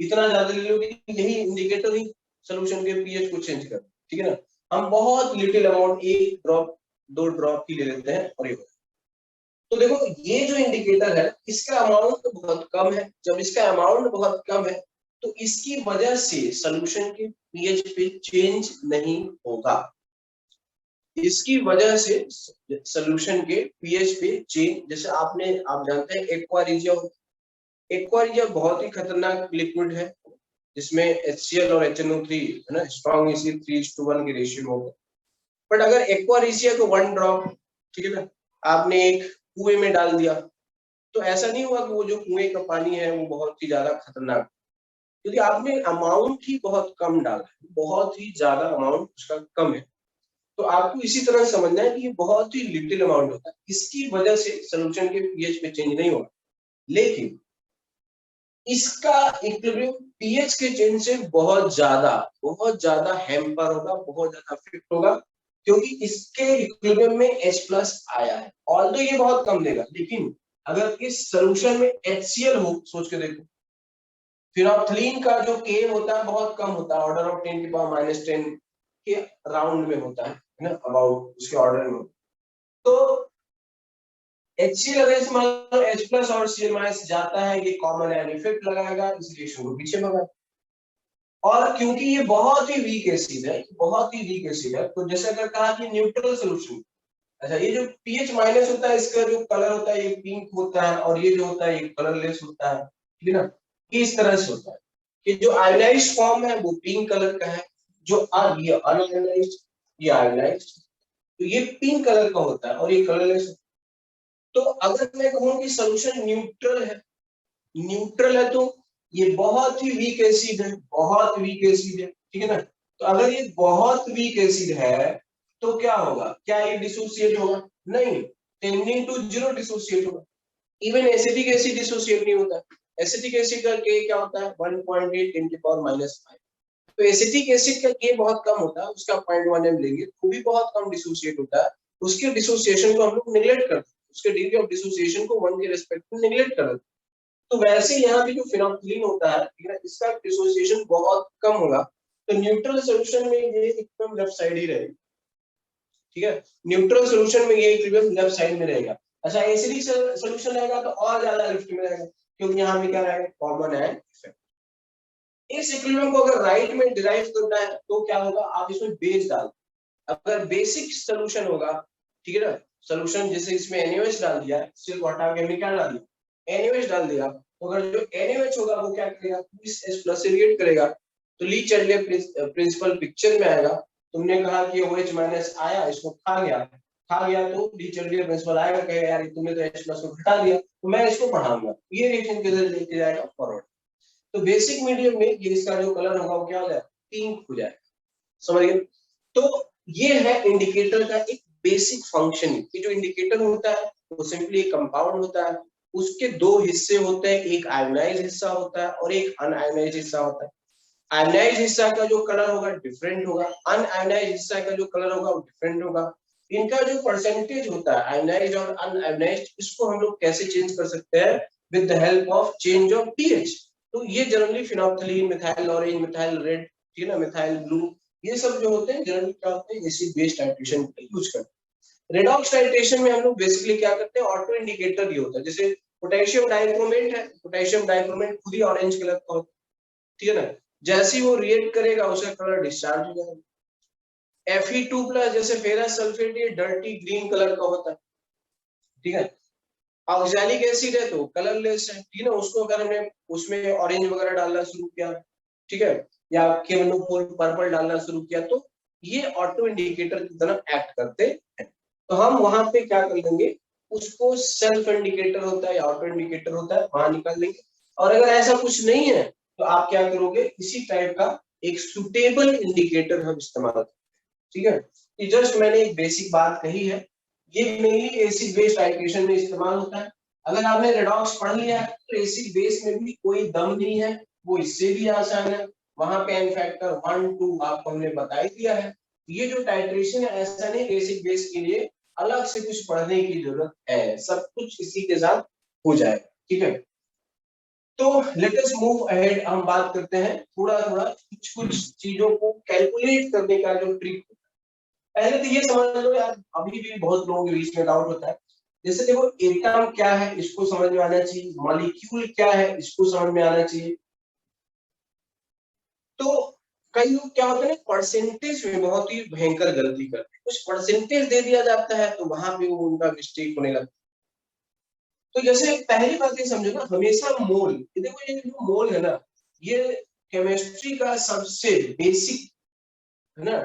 इतना ज्यादा ले लो कि यही इंडिकेटर ही सोल्यूशन के पीएच को चेंज कर, ठीक है ना। हम बहुत लिटिल अमाउंट, 1 ड्रॉप 2 ड्रॉप की ले लेते हैं और ये। तो देखो ये जो इंडिकेटर है इसका अमाउंट तो बहुत कम है, जब इसका अमाउंट बहुत कम है तो इसकी वजह से सॉल्यूशन के पीएच पे चेंज नहीं होगा। इसकी वजह से सोल्यूशन के पीएच पे चेंज, जैसे आप जानते हैं एक्वा रिजिया बहुत ही खतरनाक लिक्विड है जिसमें HCl और HNO3 है ना, स्ट्रॉन्ग एसिड 3:1 की रेशियो होगा। बट अगर एक्वा रिजिया को 1 ड्रॉप, ठीक है ना, आपने एक कुएं में डाल दिया, तो ऐसा नहीं हुआ कि वो जो कुएं का पानी है वो बहुत ही ज्यादा खतरनाक, क्योंकि आपने अमाउंट ही बहुत कम डाला है, बहुत ही ज्यादा अमाउंट उसका कम है। तो आपको इसी तरह समझना है कि ये बहुत ही लिटिल अमाउंट होता है, इसकी वजह से सोल्यूशन के पीएच में चेंज नहीं होगा, लेकिन इसका इक्विलिब्रियम पीएच के चेंज से बहुत ज्यादा हैम्पर होगा, बहुत ज्यादा अफेक्ट होगा, क्योंकि इसके इक्विलिब्रियम में H+ आया है। ऑल्दो ये बहुत कम देगा, लेकिन अगर इस सोल्यूशन में HCl हो, सोच के देखो, फिनोल्फथालीन का जो K होता है बहुत कम होता है, ऑर्डर ऑफ 10⁻⁻10 के राउंड में होता है ना, अबाउट उसके ऑर्डर में। तो HCl अगर मान लो H+ और Cl- जाता है, ये कॉमन एन इफेक्ट लगाएगा, इस रिएक्शन को पीछे भगाएगा। और क्योंकि ये बहुत ही वीक एसिड है, तो जैसे अगर कहा कि न्यूट्रल सोल्यूशन, अच्छा ये जो pH- होता है, इसका जो कलर होता है ये पिंक होता है, और ये जो होता है ये कलरलेस होता है, ठीक है ना, ये इस तरह से होता है कि जो आयोनाइज्ड फॉर्म है वो पिंक कलर का है, जो ये अनआयोनाइज्ड, ये आयोनाइज्ड, तो ये पिंक कलर का होता है और ये कलरलेस। तो अगर मैं कहूं कि सोल्यूशन न्यूट्रल है तो ये बहुत ही वीक एसिड है, ठीक है ना। तो अगर ये बहुत वीक एसिड है तो क्या होगा, क्या ये डिसोसिएट होगा? नहीं, टेंडिंग टू 0 डिसोसिएट होगा। इवन एसिटिक एसिड डिसोसिएट नहीं होता। एसिटिक एसिड का K क्या होता है? 1.8 × 10⁻⁵। तो एसिटिक एसिड का K बहुत कम होता है, उसका 0.1 m लेंगे तो भी बहुत कम डिसोसिएट होता है, उसके डिसोसिएशन को हम लोग नेग्लेक्ट करते हैं, उसके डिग्री ऑफ डिसोसिएशन को 1 के रेस्पेक्ट में नेग्लेक्ट कर देते हैं। तो वैसे यहाँ भी जो फिनोल्फथालीन होता है, ठीक है, इसका डिसोसिएशन बहुत कम होगा, तो न्यूट्रल सॉल्यूशन में ये इक्विलिब्रियम लेफ्ट साइड ही रहेगा, ठीक है, न्यूट्रल सॉल्यूशन में ये इक्विलिब्रियम लेफ्ट साइड में रहेगा। अच्छा, एसिडिक सॉल्यूशन रहेगा तो और ज्यादा लेफ्ट में रहेगा, क्योंकि यहाँ में क्या रहेगा, कॉमन है इफेक्ट। इस इक्विलिब्रियम को अगर राइट में डिराइव करना है तो क्या होगा, आप इसमें बेस डाल, अगर बेसिक सॉल्यूशन होगा, ठीक है ना, सॉल्यूशन जैसे इसमें NaOH डाल दिया, सिर्फ हटा के हमने क्या डाल दिया, NaOH डाल दिया, तो अगर जो NaOH होगा वो क्या करेगा, इस H+ से रिएक्ट करेगा, तो ली चार्लियर प्रिंसिपल पिक्चर में आएगा। तुमने कहा कि OH- आया, इसको खा गया तो ली चार्लियर प्रिंसिपल आएगा, कहेगा यार तुमने तो H+ को घटा दिया, तो मैं इसको पढ़ाऊंगा, ये रिएक्शन किधर लेके जाएगा, फॉरवर्ड। तो बेसिक मीडियम में ये इसका जो कलर होगा वो क्या हो जाएगा, पिंक हो जाएगा, समझ गए। तो ये है इंडिकेटर का एक बेसिक फंक्शन। ये जो इंडिकेटर होता है वो सिंपली एक कंपाउंड होता है, उसके दो हिस्से होते हैं, एक आयोनाइज्ड हिस्सा होता है और एक अनआयोनाइज्ड हिस्सा होता है। आयोनाइज्ड हिस्सा का जो कलर होगा डिफरेंट होगा, अनआयोनाइज्ड हिस्सा का जो कलर होगा वो डिफरेंट होगा। इनका जो परसेंटेज होता है आयोनाइज्ड और अनआयोनाइज्ड, इसको हम लोग कैसे चेंज कर सकते हैं, with the help of change of pH. तो ये generally phenolphthalein, methyl orange, methyl red, ठीक है ना, मिथाइल ब्लू, ये सब जो होते हैं जनरली क्या होते हैं, एसिड बेस टाइट्रेशन के लिए यूज करते हैं। रेडॉक्स टाइट्रेशन में हम लोग बेसिकली क्या करते हैं, ऑटो इंडिकेटर ये होता है, जैसे पोटेशियम डाइक्रोमेट है, पोटेशियम डाइक्रोमेट खुद ही ऑरेंज कलर का होता है, ठीक है ना, जैसे ही वो रिएक्ट करेगा उसका कलर डिस्चार्ज हो जाएगा। Fe2+ जैसे फेरस सल्फेट, ये डर्टी ग्रीन कलर का होता है, ठीक है। ऑक्सैलिक एसिड है तो कलरलेस है, ठीक है ना, उसको अगर हमने उसमें ऑरेंज वगैरह डालना शुरू किया, ठीक है, या KNO4 पर्पल डालना शुरू किया, तो ये ऑटो इंडिकेटर की तरह एक्ट करते हैं। तो हम वहां पे क्या कर लेंगे, उसको सेल्फ इंडिकेटर होता है या ऑटो इंडिकेटर होता है, वहां निकाल लेंगे। और अगर ऐसा कुछ नहीं है तो आप क्या करोगे, इसी टाइप का एक सुटेबल इंडिकेटर हम इस्तेमाल करें, ठीक है। ये जस्ट मैंने एक बेसिक बात कही है, ये मेनली एसिड बेस टाइट्रेशन में इस्तेमाल होता है। अगर आपने रेडॉक्स पढ़ लिया है तो एसिड बेस में भी कोई दम नहीं है, वो इससे भी आसान है, वहां पे एन फैक्टर 1 2 आपको हमने बता ही दिया है। ये जो टाइट्रेशन है, ऐसा नहीं एसिड बेस के लिए अलग से कुछ पढ़ने की जरूरत है, सब कुछ इसी के साथ हो जाएगा, ठीक है। तो लेट अस मूव अहेड, हम बात करते हैं थोड़ा थोड़ा कुछ चीजों को कैलकुलेट करने का जो ट्रिक। पहले तो ये समझ लो यार, अभी भी बहुत लोगों के बीच में डाउट होता है, जैसे देखो एटम क्या है इसको समझ में आना चाहिए, मॉलिक्यूल क्या है इसको समझ में आना चाहिए। तो कई लोग क्या होते हैं परसेंटेज में बहुत ही भयंकर गलती करते हैं, कुछ परसेंटेज दे दिया जाता है तो वहां पे वो उनका मिस्टेक होने लगता है। तो जैसे पहली बात ये समझो ना, हमेशा मोल, ये देखो ये जो मोल है ना, ये केमिस्ट्री का सबसे बेसिक है ना,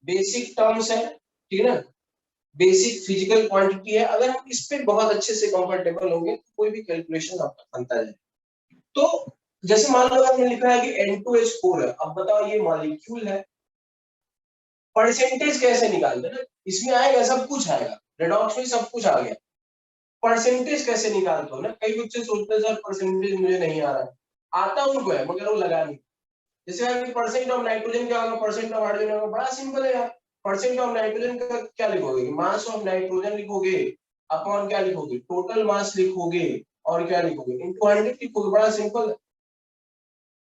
बेसिक टर्म्स है, ठीक है ना, बेसिक फिजिकल क्वांटिटी है। अगर हम इस पे बहुत अच्छे से कंफर्टेबल होंगे तो कोई भी कैलकुलेशन आपका बनता जाए। तो जैसे मान लो आपने लिखा है कि N2H4 है, अब बताओ ये मॉलिक्यूल है, परसेंटेज कैसे निकालते हैं ना, इसमें आएगा सब कुछ आएगा, रेडॉक्स में सब कुछ आ गया, परसेंटेज कैसे निकालते हो ना, कई बच्चे सोचते हैं सर परसेंटेज मुझे नहीं आ रहा है, आता उनको है मगर वो लगा नहीं। जैसे परसेंट ऑफ नाइट्रोजन क्या होगा, परसेंट ऑफ हाइड्रोजन होगा, बड़ा सिंपल है यार। परसेंट ऑफ नाइट्रोजन का क्या लिखोगे, मास ऑफ नाइट्रोजन लिखोगे, अपॉन क्या लिखोगे, टोटल मास लिखोगे, और क्या लिखोगे, इनटू 100 लिखोगे, बड़ा सिंपल है।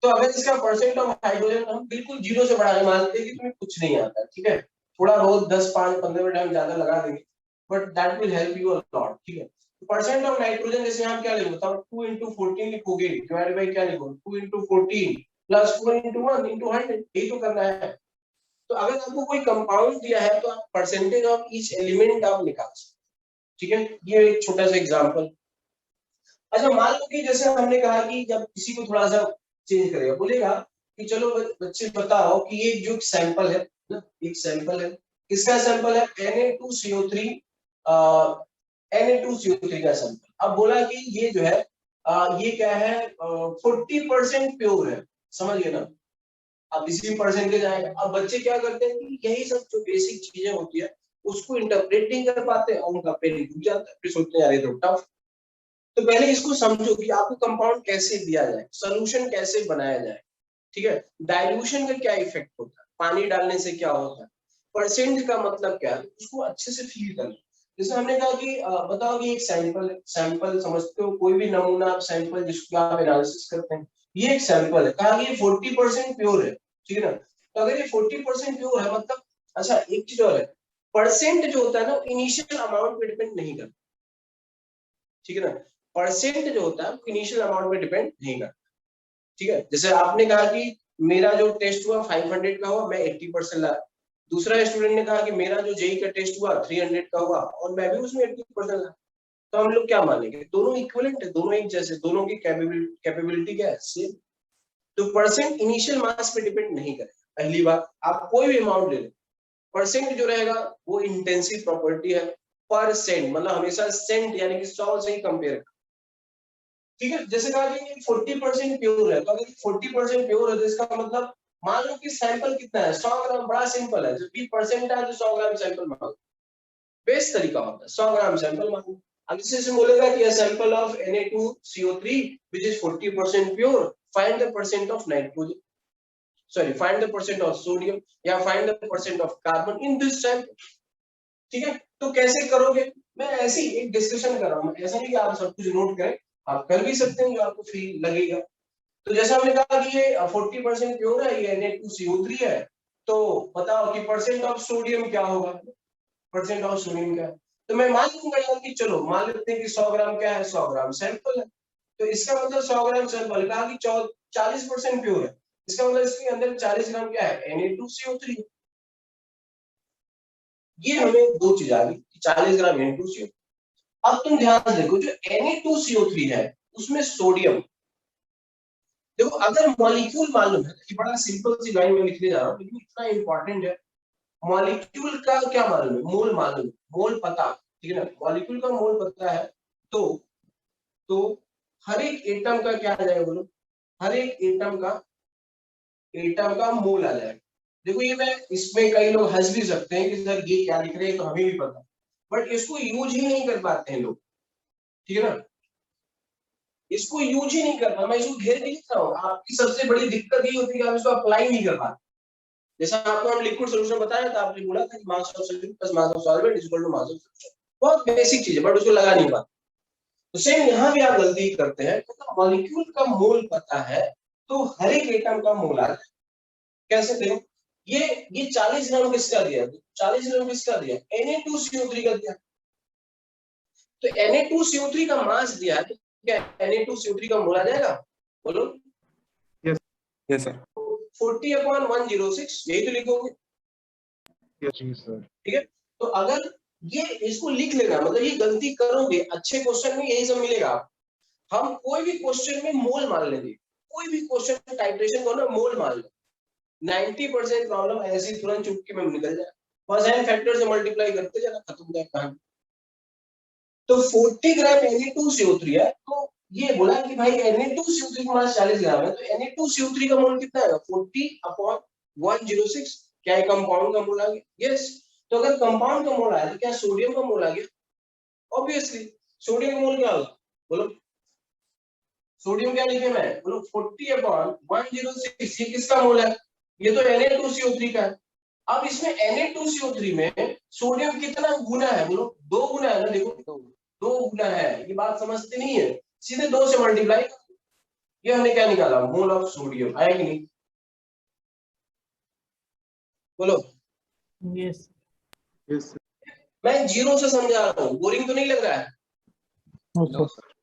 तो अगर इसका परसेंट ऑफ हाइड्रोजन हम बिल्कुल जीरो से बढ़ा के मानते हैं कि तुम्हें कुछ नहीं आता, ठीक है, थोड़ा बहुत 10 5 15 मिनट हम ज्यादा लगा देंगे, but that will help you a lot, ठीक है। परसेंट ऑफ नाइट्रोजन जैसे यहाँ क्या लिखोगे, तब 2 into 14 लिखोगे, डिवाइड बाय क्या लिखोगे, 2 into 14 प्लस 4 into 1 into 100, यही तो करना है। तो अगर आपको कोई कंपाउंड दिया है तो आप परसेंटेज ऑफ ईच एलिमेंट आप निकाल सकते, ठीक है। ये एक छोटा सा एग्जांपल। अच्छा मान लो कि जैसे हमने कहा कि जब किसी को थोड़ा सा चेंज करेगा, बोलेगा कि चलो बच्चे बताओ कि ये जो सैंपल है ना, एक सैंपल है, किसका सैंपल है, Na2CO3 Na2CO3 का सैंपल। अब बोला कि ये जो है ये क्या है, 40% प्योर है, समझ गए ना। अब इसी परसेंटेज आएगा। अब बच्चे क्या करते हैं कि यही सब जो बेसिक चीजें होती है उसको इंटरप्रेट नहीं कर पाते और उनका पेन डूब जाता है, फिर सोचते हैं यार ये तो टफ। तो पहले इसको समझो कि आपको कंपाउंड कैसे दिया जाए, सोल्यूशन कैसे बनाया जाए, ठीक है, डाइल्यूशन का क्या इफेक्ट होता है, पानी डालने से क्या होता है, परसेंट का मतलब क्या है, उसको अच्छे से फील करना। जैसे हमने कहा कि बताओ कि एक सैंपल है, सैंपल समझते हो, कोई भी नमूना आप सैंपल जिसको आप एनालिसिस करते हैं, ये एक सैंपल है, कहा कि ये 40% प्योर है, ठीक है ना। तो अगर ये 40% प्योर है मतलब, अच्छा एक चीज और है, परसेंट जो होता है ना इनिशियल अमाउंट पे डिपेंड नहीं करता, ठीक है ना। परसेंट जो होता है इनिशियल अमाउंट पे डिपेंड नहीं करता, ठीक है। जैसे आपने कहा कि मेरा जो टेस्ट हुआ 500 का हुआ, मैं 80% लाया, दूसरा स्टूडेंट ने कहा कि मेरा जो जेई का टेस्ट हुआ 300 का हुआ और मैं भी उसमें 80% लाया, तो हम लोग क्या मानेंगे, दोनों इक्विवेलेंट है, दोनों एक जैसे, दोनों की कैपेबिलिटी क्या है, सेम। तो परसेंट इनिशियल मास पे डिपेंड नहीं करेगा। पहली बात, आप कोई भी अमाउंट ले लो, परसेंट जो रहेगा वो इंटेंसिव प्रॉपर्टी है, परसेंट मतलब हमेशा सेंट यानी कि 100 से ही कंपेयर, ठीक है। जैसे कहा कि 40% प्योर है, तो अगर 40% प्योर है तो इसका मतलब मान लो कि सैंपल कितना है, 100 ग्राम, बड़ा सिंपल है, जब भी परसेंट है तो 100 ग्राम सैंपल मान लो, बेस्ट तरीका होता है 100 ग्राम सैंपल मान लो। अब इससे बोलेगा कि sample of Na2CO3 which is 40% pure, find the percent of nitrogen, sorry find the percent of sodium या find the percent of carbon in this sample, ठीक है। तो कैसे करोगे, मैं ऐसे ही एक डिस्कशन कर रहा हूँ, ऐसा नहीं कि आप सब कुछ नोट करें, आप कर भी सकते हैं जो आपको फील लगेगा। तो जैसे हमने कहा कि ये 40% प्योर है, ये Na2CO3 है, तो बताओ कि परसेंट ऑफ सोडियम क्या होगा, परसेंट ऑफ सोडियम क्या है। तो मैं मान लूंगा यार कि चलो मान लेते हैं कि 100 ग्राम क्या है, 100 ग्राम सैंपल है, तो इसका मतलब 100 ग्राम सैंपल कहा कि 40% प्योर है, इसका मतलब इसके अंदर 40 ग्राम क्या है, Na2CO3। ये हमें दो चीज आ गई, 40 ग्राम Na2CO3। अब तुम ध्यान से देखो, जो Na2CO3 है उसमें सोडियम, देखो अगर मॉलिक्यूल मालूम है, ये बड़ा सिंपल सी लाइन में लिखने जा रहा हूँ लेकिन इतना इंपॉर्टेंट है, मॉलिक्यूल का क्या मालूम है, मोल मालूम है, मोल पता, ठीक है ना, मॉलिक्यूल का मोल पता है, तो तो हर एक एटम का क्या आ जाएगा बोलो, हर एक एटम का मोल आ जाएगा। देखो ये मैं, इसमें कई लोग हंस भी सकते हैं कि सर ये क्या लिख रहे हैं, तो हमें भी पता, बट इसको यूज ही नहीं कर पाते हैं लोग, ठीक है ना, इसको यूज ही नहीं करता, मैं इसको घेर के लिख रहा हूँ। आपकी सबसे बड़ी दिक्कत ये होती है कि आप इसको अप्लाई नहीं कर पाते। जैसा आपको हम लिक्विड सॉल्यूशन बताया था, आपने बोला था कि mass of solution plus mass of solvent is equal to mass of solution, बहुत बेसिक चीज है बट उसको लगा नहीं पाते। तो सेम यहाँ भी आप गलती करते हैं, तो मॉलिक्यूल का मोल पता है तो हर एक एटम का मोल आता है। कैसे देखो, ये 40 ग्राम किसका दिया, 40 ग्राम किसका दिया, Na2CO3 का दिया, तो Na2CO3 का मास दिया है, तो क्या Na2CO3 का मोल आ जाएगा, बोलो। Yes. Yes sir. 40/106 यही तो लिखोगे, जी सर। ठीक है। तो अगर ये इसको लिख लेना, मतलब ये गलती करोगे अच्छे क्वेश्चन में यही सब मिलेगा। हम कोई भी क्वेश्चन में मोल मान लेंगे, कोई भी क्वेश्चन टाइट्रेशन को ना मोल मान लो, 90% प्रॉब्लम ऐसी तुरंत चुटकी में निकल जाए, बस एन फैक्टर से मल्टीप्लाई करते जाना, खत्म हो जाए कहानी। तो 40 ग्राम Na2CO3 है, तो ये बोला कि भाई Na2CO3 का मास 40 ग्राम है, तो Na2CO3 का मोल कितना है? 40/106। क्या है कंपाउंड का मोल आ गया? यस। तो अगर कंपाउंड का मोल आया तो क्या सोडियम का मोल आ गया? ऑब्वियसली। सोडियम का मोल क्या होगा बोलो? सोडियम क्या लिखे मैं? बोलो 40/106। ये किसका मोल है? ये तो Na2CO3 का है। अब इसमें Na2CO3 में सोडियम कितना गुना है? बोलो 2 गुना है ना, देखो 2 गुना है। ये बात समझते नहीं है, सीधे 2 से मल्टीप्लाई। ये हमने क्या निकाला? Mole of sodium. आया कि नहीं? बोलो। यस यस मैं जीरो से समझा रहा हूँ, बोरिंग तो नहीं लग रहा है?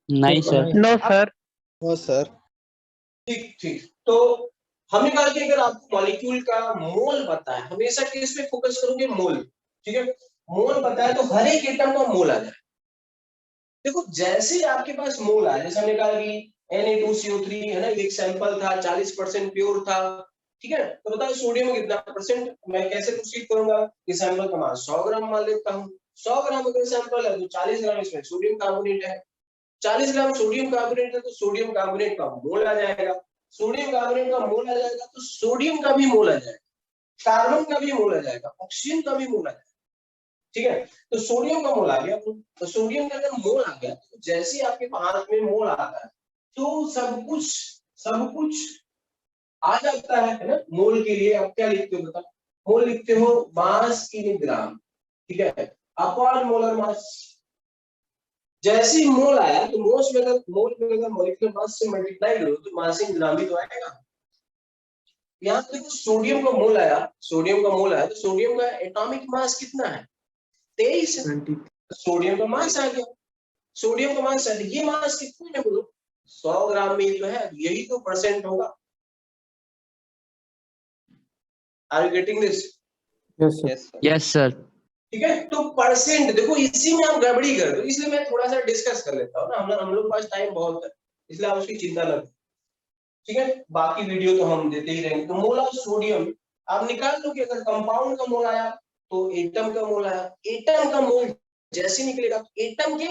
नहीं sir. No, sir. No sir. ठीक ठीक। तो हमने कहा कि अगर आपको मॉलिक्यूल का मोल पता है, हमेशा किस पे फोकस करोगे? मोल। ठीक है, मोल पता है तो हर एक एटम का मोल आ जाए। देखो जैसे आपके पास मोल आया, जैसे हमने कहा कि Na2CO3 है ना, एक सैंपल था 40% प्योर था, ठीक है। तो बताओ सोडियम कितना परसेंट? मैं कैसे प्रोसीड करूंगा? कि सैंपल का मास 100 ग्राम मान लेता हूँ। 100 ग्राम अगर सैंपल है तो 40 ग्राम इसमें सोडियम कार्बोनेट है। 40 ग्राम सोडियम कार्बोनेट है तो सोडियम कार्बोनेट का मोल आ जाएगा। सोडियम कार्बोनेट का मोल आ जाएगा तो सोडियम का भी मोल आ जाएगा, कार्बन का भी मोल आ जाएगा, ऑक्सीजन का भी मोल आ जाएगा, ठीक है। तो सोडियम का मोल आ गया। तो सोडियम का अगर मोल आ गया तो जैसे आपके हाथ में मोल आता है तो सब कुछ आ जाता है ना। मोल के लिए आप क्या लिखते हो बता? मोल लिखते हो मास इन ग्राम, ठीक है, अपॉन मोलर मास। जैसे ही मोल आया तो मोल में अगर मॉलिक्यूलर मास से मल्टीप्लाई करो तो मास इन ग्राम ही तो आएगा। यहाँ देखो सोडियम का मोल आया, सोडियम का मोल आया तो सोडियम का एटॉमिक मास कितना है? 23। 20। सोडियम का मास आ गया, सोडियम का मास है। ये मास कितने में बोलो? 100 ग्राम में ही तो है, यही तो परसेंट होगा। Are you getting this? Yes sir. Yes sir. ठीक है। तो परसेंट देखो इसी में आप गड़बड़ी कर दो, इसलिए मैं थोड़ा सा डिस्कस कर लेता हूँ ना, हम लोग पास टाइम बहुत है, इसलिए आप उसकी चिंता न करो, ठीक है। बाकी वीडियो तो हम देते ही रहेंगे। तो मोल ऑफ सोडियम आप निकाल लो कि अगर कंपाउंड का मोल आया तो एटम का मोल आया। एटम का मोल जैसे निकलेगा एटम के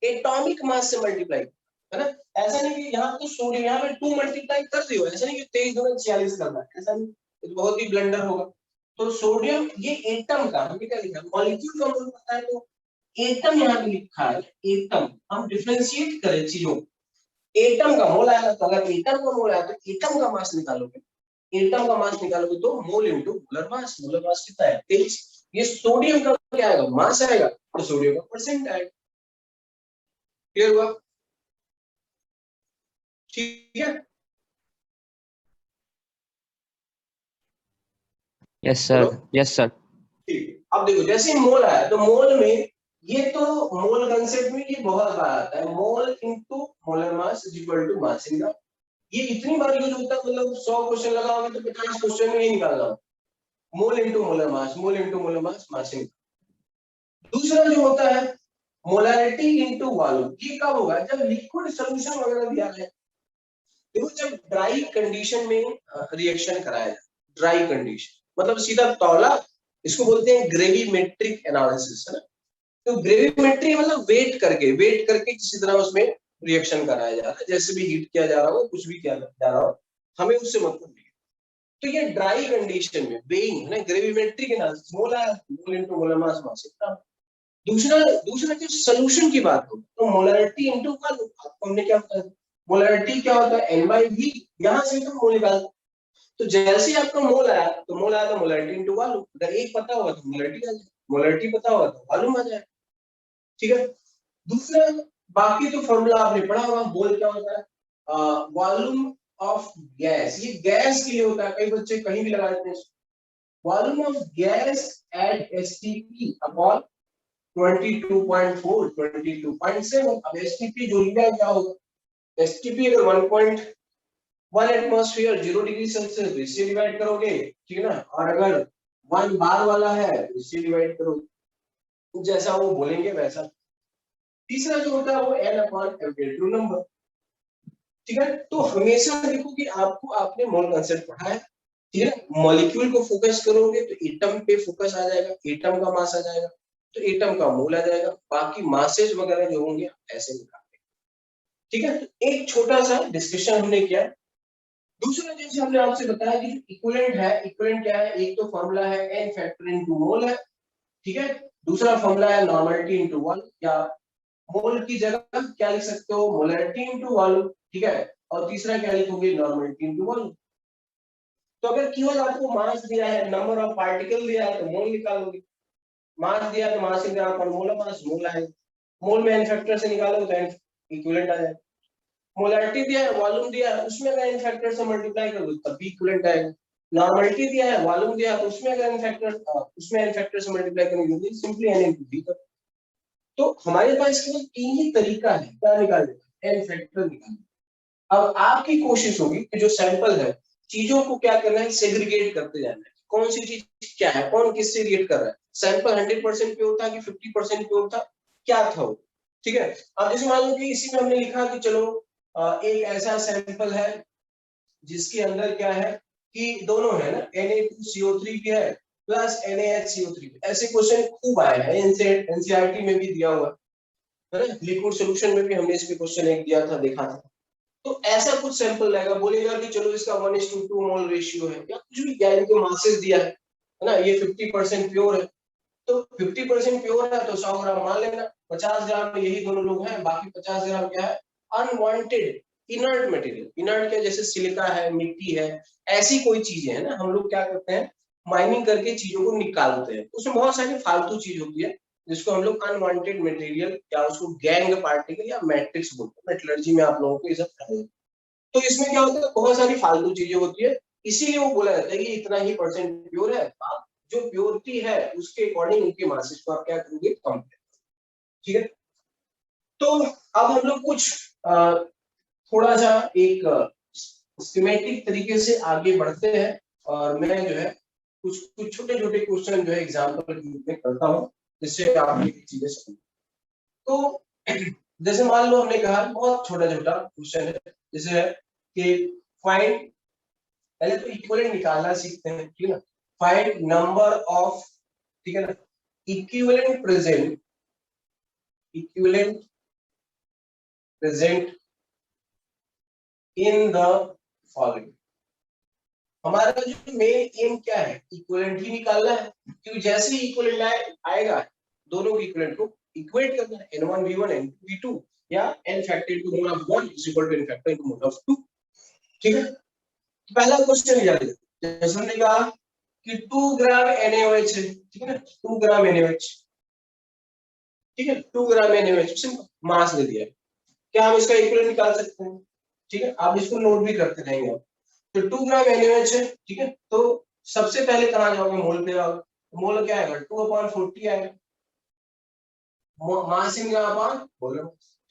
एटॉमिक मास से मल्टीप्लाई, है ना। ऐसा नहीं कि यहाँ तो सोडियम यहाँ पे 2 मल्टीप्लाई कर दियो, ऐसा नहीं कि 23 गुना 46 करना है, ऐसा नहीं, ये तो बहुत ही ब्लंडर होगा। तो सोडियम ये एटम का, हमने क्या लिखा? मॉलिक्यूल का मोल पता है तो एटम यहाँ पे लिखा है। एटम हम डिफरेंशिएट करें चीजों, एटम का मोल आएगा तो अगर एटम का मोल आया तो एटम का मास निकालोगे, एटम का मास निकालोगे तो mole into molar mass. Molar mass कितना है? 23। ये सोडियम का क्या आएगा? मास आएगा, तो सोडियम का परसेंट आएगा। क्लियर हुआ? ठीक है। Yes sir. Yes sir. ठीक। अब देखो जैसे मोल आया तो मोल में ये तो मोल कंसेप्ट में ये बहुत बार आता है, mole into molar mass is equal to mass in gram. ये इतनी बार यूज होता है, मतलब 100 क्वेश्चन लगाओगे तो 50 क्वेश्चन में ही निकालना हो। मोल इनटू मोलर मास, मोल इनटू मोलर मास, मास इन। दूसरा जो होता है मोलैरिटी इनटू वॉल्यूम। ये कब होगा? जब लिक्विड सॉल्यूशन वगैरह दिया है। देखो जब ड्राई कंडीशन में रिएक्शन कराया जाए, ड्राई कंडीशन मतलब सीधा तौला, इसको बोलते हैं ग्रेविमेट्रिक एनालिसिस, है ना। तो ग्रेविमेट्री मतलब वेट करके किसी तरह उसमें रिएक्शन कराया जा रहा है, जैसे भी हीट किया जा रहा हो, कुछ भी किया जा रहा हो, हमें उससे मतलब नहीं। तो ये ड्राई कंडीशन में वेइंग है ना, ग्रेविमेट्रिक एनालिसिस, मोल इनटू मोलर मास, मास इतना। दूसरा दूसरा जो सॉल्यूशन की बात हो तो मोलैरिटी इनटू वॉल्यूम। आपको हमने क्या बताया? मोलैरिटी क्या होता है? N/V। यहाँ से तो मोल निकाल, तो जैसे ही आपका मोल आया तो मोल आया तो मोलैरिटी इनटू वॉल्यूम। अगर एक पता होगा तो मोलैरिटी आ जाए, मोलैरिटी पता होगा तो वॉल्यूम आ जाए, ठीक है। दूसरा बाकी तो फॉर्मूला आपने पढ़ा होगा। मोल क्या होता है? Volume of gas. ये गैस के लिए होता है, कई बच्चे कहीं भी लगा देते हैं। Volume of gas at STP upon 22.4 22.7। अब STP जो लिया क्या होगा? STP अगर 1 एटमॉस्फेयर 0 डिग्री सेल्सियस तो इससे डिवाइड करोगे, ठीक है ना, और अगर 1 बार वाला है तो इससे डिवाइड करोगे, जैसा वो बोलेंगे वैसा। तीसरा जो होता है वो n अपॉन एम्पलीट्यूड नंबर, ठीक है। तो हमेशा देखो कि आपको आपने मोल कांसेप्ट पढ़ा है, ठीक है। मॉलिक्यूल को फोकस करोगे तो एटम पे फोकस आ जाएगा, एटम का मास आ जाएगा, तो एटम का मोल आ जाएगा, बाकी मासेज वगैरह जो होंगे ऐसे निकालेंगे, ठीक है। तो एक छोटा सा डिस्कशन हमने किया। दूसरा जैसे हमने आपसे बताया कि इक्विवेलेंट है, इक्विवेलेंट क्या है, एक तो फॉर्मूला है n फैक्टर इनटू मोल है, ठीक है। दूसरा फॉर्मूला है नॉर्मलिटी इनटू 1, या मोल की जगह क्या लिख सकते हो, मोलरिटी इनटू वॉल्यूम, ठीक है। और तीसरा क्या लिखोगे, नॉर्मलिटी इनटू वॉल्यूम। तो अगर केवल आपको मास दिया है, नंबर ऑफ पार्टिकल दिया है, तो मोल निकालोगे, मास दिया तो मास इंटू अपन मोल मास, मोल आएगा, मोल में n फैक्टर से निकालोगे तो n इक्विवेलेंट आ जाएगा। मोलरिटी दिया है, वॉल्यूम दिया है, उसमें अगर n फैक्टर से मल्टीप्लाई करोगे तब भी इक्विवेलेंट आएगा। नॉर्मलिटी दिया है, वॉल्यूम दिया है, तो उसमें अगर n फैक्टर से मल्टीप्लाई करोगे सिंपली n इनटू v। तो हमारे पास केवल तीन ही तरीका है क्या निकालने का, n फैक्टर निकालने। अब आपकी कोशिश होगी कि जो सैंपल है, चीजों को क्या करना है, सेग्रीगेट करते जाना है, कौन सी चीज क्या है, कौन किससे रिएक्ट कर रहा है, सैंपल 100% प्योर था कि 50% प्योर था, क्या था वो, ठीक है। अब जैसे मान लो कि इसी में हमने लिखा कि चलो एक ऐसा सैंपल है जिसके अंदर क्या है कि दोनों है ना, Na2CO3 भी है प्लस NaHCO3 भी। ऐसे क्वेश्चन खूब आए हैं, एनसीईआरटी में भी दिया हुआ है ना, लिक्विड सॉल्यूशन में भी हमने इस पे क्वेश्चन एक दिया था, देखा था। तो ऐसा कुछ सैंपल रहेगा, बोलेगा कि चलो इसका 1:2 मोल रेशियो है, या कुछ भी क्या इनको मासेस दिया है ना, ये 50% प्योर है, तो 50% प्योर है तो 100 ग्राम मान लेना, 50 ग्राम में यही दोनों लोग हैं, बाकी 50 ग्राम क्या है, अनवांटेड इनर्ट मटेरियल। इनर्ट क्या, जैसे सिलिका है, मिट्टी है, ऐसी कोई चीजें है ना, हम लोग क्या करते हैं, माइनिंग करके चीजों को निकालते हैं, उसमें बहुत सारी फालतू चीज होती है जिसको हम लोग अनवांटेड मटेरियल या उसको गैंग पार्टिकल या मैट्रिक्स बोलते हैं, मेटलर्जी में आप लोगों को ये सब पढ़ाया। तो इसमें क्या होता है, बहुत सारी फालतू चीजें होती है, इसीलिए वो बोला जाता है कि इतना ही परसेंट प्योर है। आप जो प्योरिटी है उसके अकॉर्डिंग उनके मासेस को आप क्या करोगे, कम करोगे, ठीक है। तो अब हम लोग कुछ थोड़ा सा एक सिस्टमैटिक तरीके से आगे बढ़ते हैं, और मैं जो है कुछ कुछ छोटे छोटे क्वेश्चन जो है एग्जाम्पल के रूप में करता हूँ, जिससे आप ये चीजें समझ। तो जैसे मान लो हमने कहा बहुत छोटा छोटा क्वेश्चन है, जैसे है कि फाइंड, पहले तो इक्विवेलेंट निकालना सीखते हैं, ठीक है ना। फाइंड नंबर ऑफ, ठीक है ना, equivalent present in the following. हमारा जो मेन एम क्या है, इक्विवेलेंट ही निकालना है, क्योंकि जैसे ही इक्विवेलेंट आएगा दोनों के इक्विवेलेंट को इक्वेट करना है, n1v1 n2v2, या n factor into mole of 1 is equal to n factor into mole of 2, ठीक है। तो पहला क्वेश्चन याद है, जैसे हमने कहा कि 2 ग्राम NaOH है, ठीक है ना, 2 ग्राम NaOH, ठीक है, 2 ग्राम NaOH सिंपल मास दे दिया है, क्या हम इसका इक्विवेलेंट निकाल सकते हैं, ठीक है। आप इसको नोट भी करते रहेंगे। तो 2 ग्राम NaOH है, ठीक है, तो सबसे पहले कहां जाओगे, मोल पे आओगे, मोल क्या आएगा, 2/40 आएगा, मास इन ग्राम अपॉन मोल,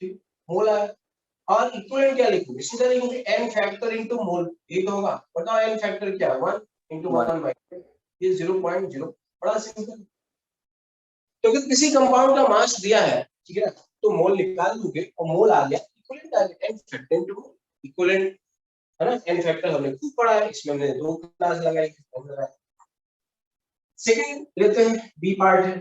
ठीक, मोल आएगा। और इक्विवेलेंट क्या लिखोगे, सीधा लिखोगे n फैक्टर इनटू मोल, ये तो होगा, बताओ n फैक्टर क्या है, 1 इनटू 1/, ये 0.0, बड़ा सिंपल। तो अगर किसी कंपाउंड का मास दिया है, ठीक है ना, तो मोल निकाल लोगे और मोल आ गया, इक्विवेलेंट आ गया, n फैक्टर इनटू मोल, इक्विवेलेंट है ना। n फैक्टर हमने खूब पढ़ा है, इसमें हमने 2 क्लास लगाई। सेकंड लेते हैं, बी पार्ट है,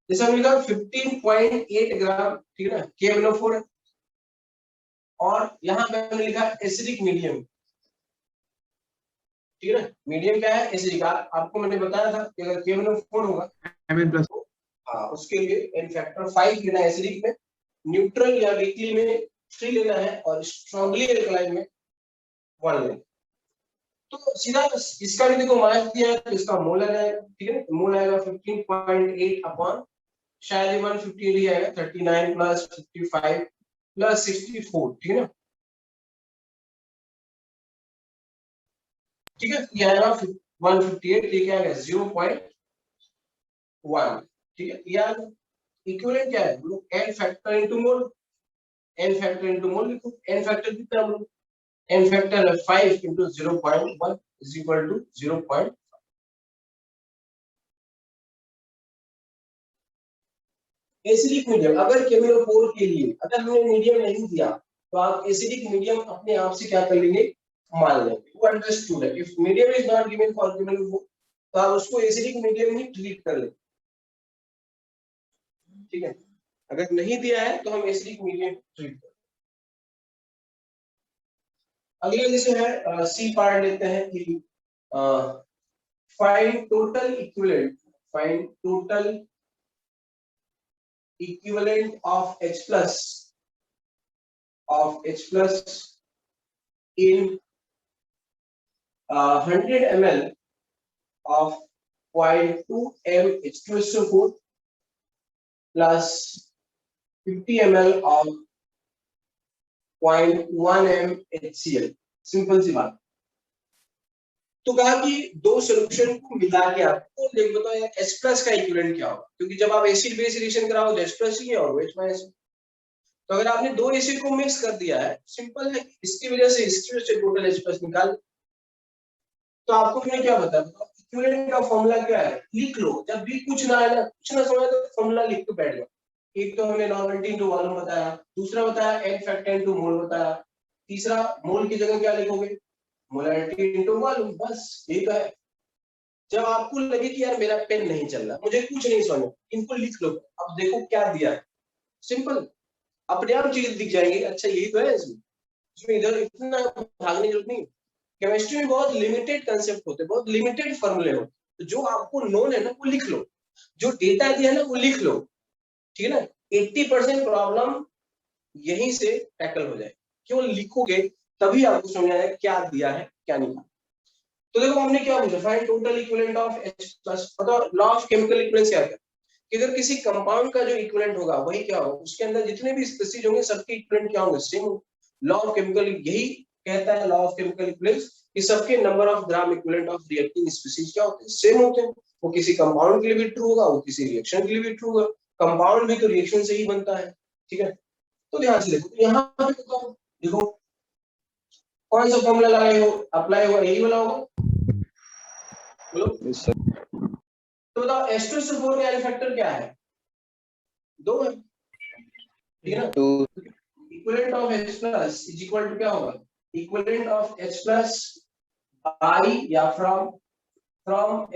जैसे हमने कहा 15.8 ग्राम, ठीक है ना, KMnO4 है, और यहाँ पे हमने लिखा एसिडिक मीडियम, ठीक है ना, मीडियम क्या है, एसिडिक। आपको मैंने बताया था कि अगर KMnO4 होगा Mn+. हाँ, उसके लिए n फैक्टर 5 लेना है एसिडिक में, न्यूट्रल या वीकली में 3 लेना है, और स्ट्रांगली एल्कलाइन में 1 लेना है। तो सीधा इसका भी देखो मास दिया है, तो इसका मोल आ जाएगा, ठीक है, मोल आएगा 15.8 अपॉन, शायद 150 ही आएगा, 39 प्लस 55 प्लस 64, ठीक है ना, ठीक है, ये आएगा 158, ये क्या आएगा 0.0, 1, ठीक है। या इक्विवेलेंट क्या है, n फैक्टर इनटू मोल, n फैक्टर इनटू मोल लिखो। n फैक्टर कितना है, n फैक्टर है 5 into 0.1 is equal to 0.5। Acidic medium, अगर केमिलोफोर के लिए अगर हमने मीडियम नहीं दिया तो आप एसिडिक मीडियम अपने आप से क्या कर लेंगे, मान लेंगे। वो अंडरस्टूड है। If medium is not given for केमिलोफोर तो आप उसको एसिडिक मीडियम ही ट्रीट कर लेंगे, ठीक है। अगर नहीं दिया है तो हम एसिडिक मीडियम ट्रीट करें। अगला जैसे है सी पार्ट लेते हैं कि find total equivalent, find total equivalent of H plus in 100 ml of 0.2 m H2SO4 plus 50 ml of 0.1 m HCl। Simple सी बात। तो कहा कि दो सॉल्यूशन को मिला के आपको देख बताओ यार H प्लस का इक्विवेलेंट क्या होगा, क्योंकि जब आप एसिड बेस रिएक्शन कराओ H प्लस ही होगा, H माइनस। तो अगर आपने दो एसिड को मिक्स कर दिया है, सिंपल है, इसकी वजह से इसकी वजह से टोटल H प्लस निकाल। तो आपको मैंने क्या बताया, इक्विवेलेंट का फॉर्मूला क्या है, लिख लो। जब भी कुछ ना है ना, कुछ ना समझ तो फॉर्मूला लिख के बैठ जाओ। एक तो हमने नॉर्मलिटी इनटू वॉल्यूम बताया, दूसरा बताया n फैक्टर इनटू मोल बताया, तीसरा मोल की जगह क्या लिखोगे, मोलैरिटी इनटू वॉल्यूम, बस यही तो है। जब आपको लगे कि यार मेरा पेन नहीं चल रहा, मुझे कुछ नहीं समझ, इनको लिख लो। अब देखो क्या दिया है, सिंपल, अपने आप चीज दिख जाएंगे। अच्छा यही तो है इसमें, इसमें इधर इतना भागने की जरूरत नहीं। केमिस्ट्री में बहुत लिमिटेड कंसेप्ट होते हैं, बहुत लिमिटेड फॉर्मूले होते हैं। तो जो आपको नोन है ना वो लिख लो, जो डेटा दिया है ना वो लिख लो, ठीक है ना। 80% प्रॉब्लम यहीं से टैकल हो जाए, केवल लिखोगे तभी आपको समझ आएगा क्या दिया है क्या नहीं। तो देखो हमने क्या पूछा, find total equivalent of H plus. बताओ लॉ ऑफ केमिकल इक्विवेलेंस क्या है, कि अगर किसी कंपाउंड का जो इक्विवेलेंट होगा वही क्या होगा, उसके अंदर जितने भी स्पीशीज होंगे सबके इक्विवेलेंट क्या होंगे, सेम होंगे। लॉ ऑफ केमिकल यही कहता है, लॉ ऑफ केमिकल इक्विवेलेंस, कि सबके number of gram equivalent of reacting species क्या होते हैं, सेम होते हैं। वो किसी कंपाउंड के लिए भी ट्रू होगा, वो किसी रिएक्शन के लिए भी ट्रू होगा। कंपाउंड भी तो रिएक्शन से ही बनता है, ठीक है। तो ध्यान से देखो, यहाँ पे देखो कौन सा फॉर्मूला लगाए हो, अप्लाई होगा यही वाला होगा, बोलो। तो बताओ H2SO4 का एल फैक्टर क्या है, 2 है, ठीक है ना। Equivalent of H plus is equal to क्या होगा, equivalent of H plus by या फ्रॉम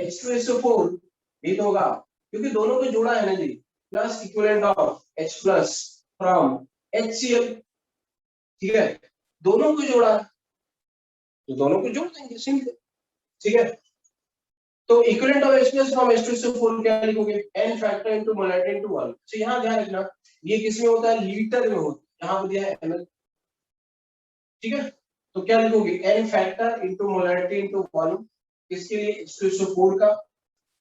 H2SO4, ये तो होगा क्योंकि दोनों को जोड़ा है ना जी, plus equivalent of H plus from HCl, ठीक है। दोनों को जोड़ा है तो दोनों को जोड़ देंगे, सिंपल, ठीक है। तो equivalent of H plus from H2SO4 क्या लिखोगे, n factor into molarity into volume. तो यहां ध्यान रखना ये किसमें होता है, लीटर में होता है, यहां पे दिया है ml, ठीक है। तो क्या लिखोगे, n factor into molarity into volume, किसके लिए, H2SO4 का,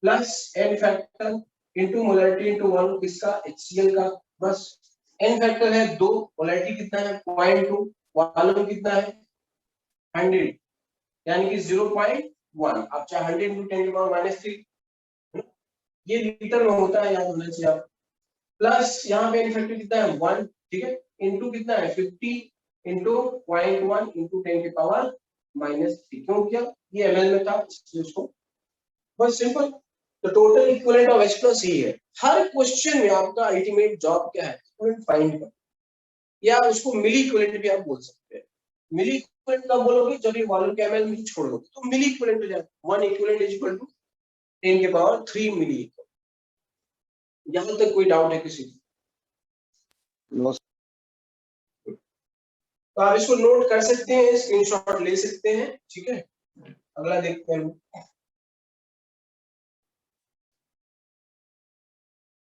plus n factor into molarity into volume किसका, HCl का। बस n फैक्टर है 2, मोलैरिटी कितना है 0.2, वॉल्यूम कितना है 100, यानी कि 0.1। आप चाहे 100 into 10 की पावर -3, ये लीटर में होता है, याद होना चाहिए आप। प्लस यहाँ पे इफेक्टिव कितना है 1, ठीक है, इनटू कितना है 50 इनटू 0.1 इनटू 10 की पावर -3। क्यों किया, ये ml में था इसलिए उसको, बस सिंपल। तो total equivalent of H plus ही है। हर क्वेश्चन में आपका अल्टीमेट जॉब क्या है, इक्विवेलेंट फाइंड करना, या उसको मिली इक्विवेलेंट भी आप बोल सकते हैं। मिली इक्विवेलेंट कब बोलोगे, जब ये वॉल्यूम के ml में छोड़ दोगे तो मिली इक्विवेलेंट हो जाएगा। 1 इक्विवेलेंट इज इक्वल टू 10 की पावर 3 मिली। यहां तक कोई डाउट है किसी को? तो आप इसको नोट कर सकते हैं, स्क्रीनशॉट ले सकते हैं, ठीक है। अगला देखते हैं।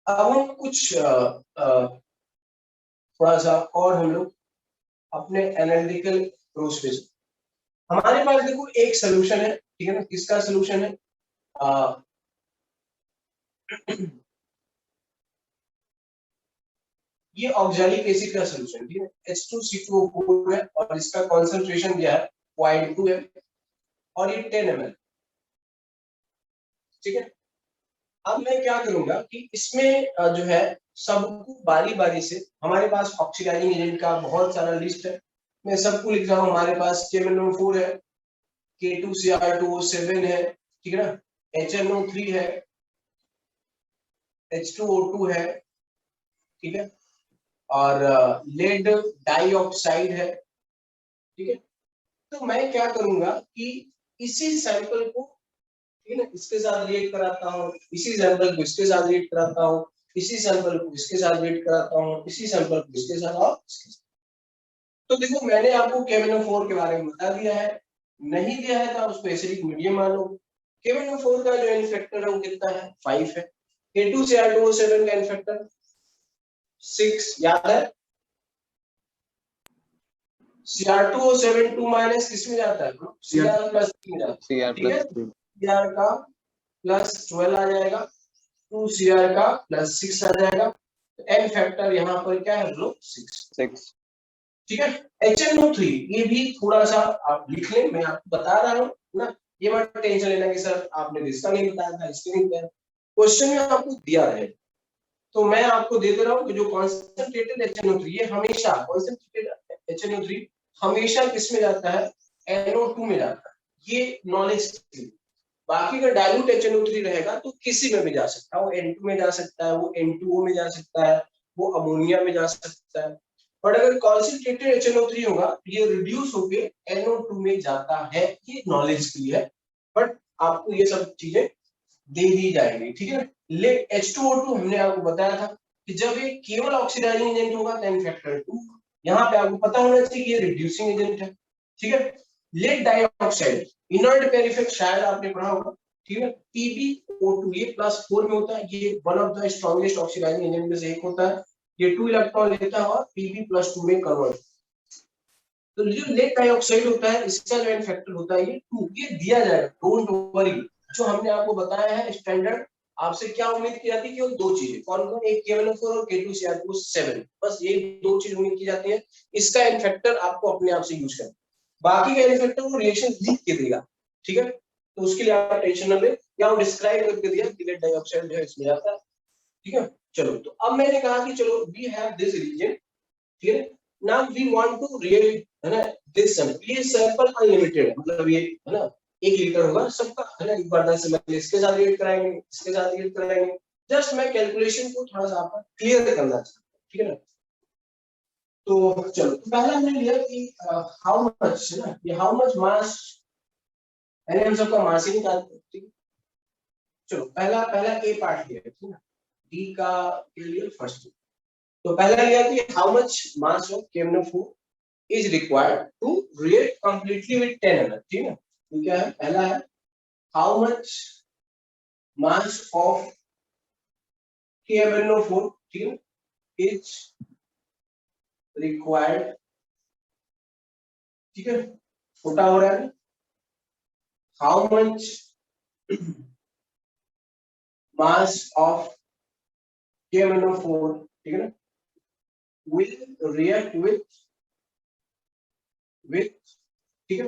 अब हम कुछ थोड़ा सा और हम लोग अपने एनालिटिकल अप्रोच पे, हमारे पास देखो एक सोल्यूशन है, ठीक है ना। किसका सोल्यूशन है, ये ऑक्सैलिक एसिड का सोल्यूशन, ठीक है, H2C2O4 है और इसका कंसंट्रेशन दिया है 0.2 है और ये 10 ml, ठीक है। अब मैं क्या करूंगा कि इसमें जो है सबको बारी बारी से, हमारे पास ऑक्सीडाइजिंग एजेंट का बहुत सारा लिस्ट है, मैं सबको लिख रहा हूँ। हमारे पास KMnO4 है, K2Cr2O7 है, ठीक है ना, HNO3 है, H2O2 है, ठीक है, और लेड डाइऑक्साइड है, ठीक है। तो मैं क्या करूंगा कि इसी सैंपल को, ठीक है ना, इसके साथ रिएक्ट कराता हूँ, इसी सैंपल को इसके साथ रिएक्ट कराता हूँ, इसी सैंपल को इसके साथ रिएक्ट कराता हूँ, इसी सैंपल को इसके साथ और इसके साथ। तो देखो मैंने आपको KMnO4 के बारे में बता दिया है, नहीं दिया है तो आप उसको एसिडिक मीडियम मानो। KMnO4 का जो एन फैक्टर है वो कितना है, 5 है। K2Cr2O7 का एन फैक्टर 6 याद है। Cr2O7 2 माइनस किस में जाता है, Cr प्लस में जाता है, ठीक है। Cr का प्लस 12 आ जाएगा, 2Cr का प्लस 6 आ जाएगा, एन फैक्टर यहाँ पर क्या है, 6, ठीक है। HNO3 ये भी थोड़ा सा आप लिख लें, मैं आपको बता रहा हूँ ना, ये मत टेंशन लेना कि सर आपने इसका नहीं बताया था, इसके नहीं बताया, क्वेश्चन में आपको दिया है तो मैं आपको दे दे रहा हूँ कि जो कॉन्सेंट्रेटेड HNO3 ये हमेशा, कॉन्सेंट्रेटेड HNO3 हमेशा किस में जाता है, NO2 में जाता है, ये नॉलेज। बाकी का डाइल्यूट HNO3 रहेगा तो किसी में भी जा सकता है, वो N2 में जा सकता है, वो N2O में जा सकता है, वो अमोनिया में जा सकता है। बट अगर कॉन्सेंट्रेटेड HNO3 होगा ये रिड्यूस होके NO2 में जाता है, ये नॉलेज के लिए है, बट आपको ये सब चीजें दे दी जाएंगी, ठीक है। ले H2O2 हमने आपको बताया था कि जब ये केवल ऑक्सीडाइजिंग एजेंट होगा तो एन फैक्टर 2, यहाँ पे आपको पता होना चाहिए कि ये रिड्यूसिंग एजेंट है, ठीक है। Lead dioxide inert pair effect शायद आपने पढ़ा होगा, ठीक है। PbO2 ये +4 में होता है, ये one of the strongest oxidizing agent में से एक होता है, ये 2 इलेक्ट्रॉन लेता है और Pb+2 में कन्वर्ट। तो जो लेड डाइऑक्साइड होता है इसका जो एन फैक्टर होता है ये 2, ये दिया जाएगा, डोंट वरी। जो हमने आपको बताया है स्टैंडर्ड, आपसे क्या उम्मीद की जाती है, केवल दो चीजें, कौन कौन, एक KMnO4 और K2Cr2O7, बस ये दो चीज उम्मीद की जाती है। इसका एन फैक्टर आपको अपने आप से यूज करना, बाकी का एन फैक्टर वो रिएक्शन लिख के देगा, ठीक है। तो उसके लिए आप टेंशन न ले, या वो डिस्क्राइब करके दिया कि लेड डाइऑक्साइड जो है इसमें जाता है, ठीक है। चलो तो अब मैंने कहा कि चलो वी हैव दिस रीजन, ठीक है। Now we want to really, है ना, दिस सैंपल, ये सैंपल अनलिमिटेड है, मतलब ये है ना 1 लीटर होगा सबका, है ना, एक बार 10 ml इसके साथ रिएक्ट कराएंगे, इसके साथ रिएक्ट कराएंगे। जस्ट मैं कैलकुलेशन को थोड़ा सा आपका क्लियर करना चाहता हूं, ठीक है ना। तो चलो पहला हमने लिया कि हाउ मच, है ना, ये हाउ मच मास, यानी हम सबका मास ही निकालते हैं, ठीक है। चलो पहला पहला ए पार्ट लिया, ठीक है ना, डी का के लिए फर्स्ट। तो पहला लिया कि how much mass of KMnO4 is required to react completely with 10 ml, ठीक है। तो क्या है, पहला है how much mass of KMnO4, ठीक है, is required, ठीक है, छोटा हो रहा है, how much mass of KMnO4, ठीक है ना, will react with, ठीक है,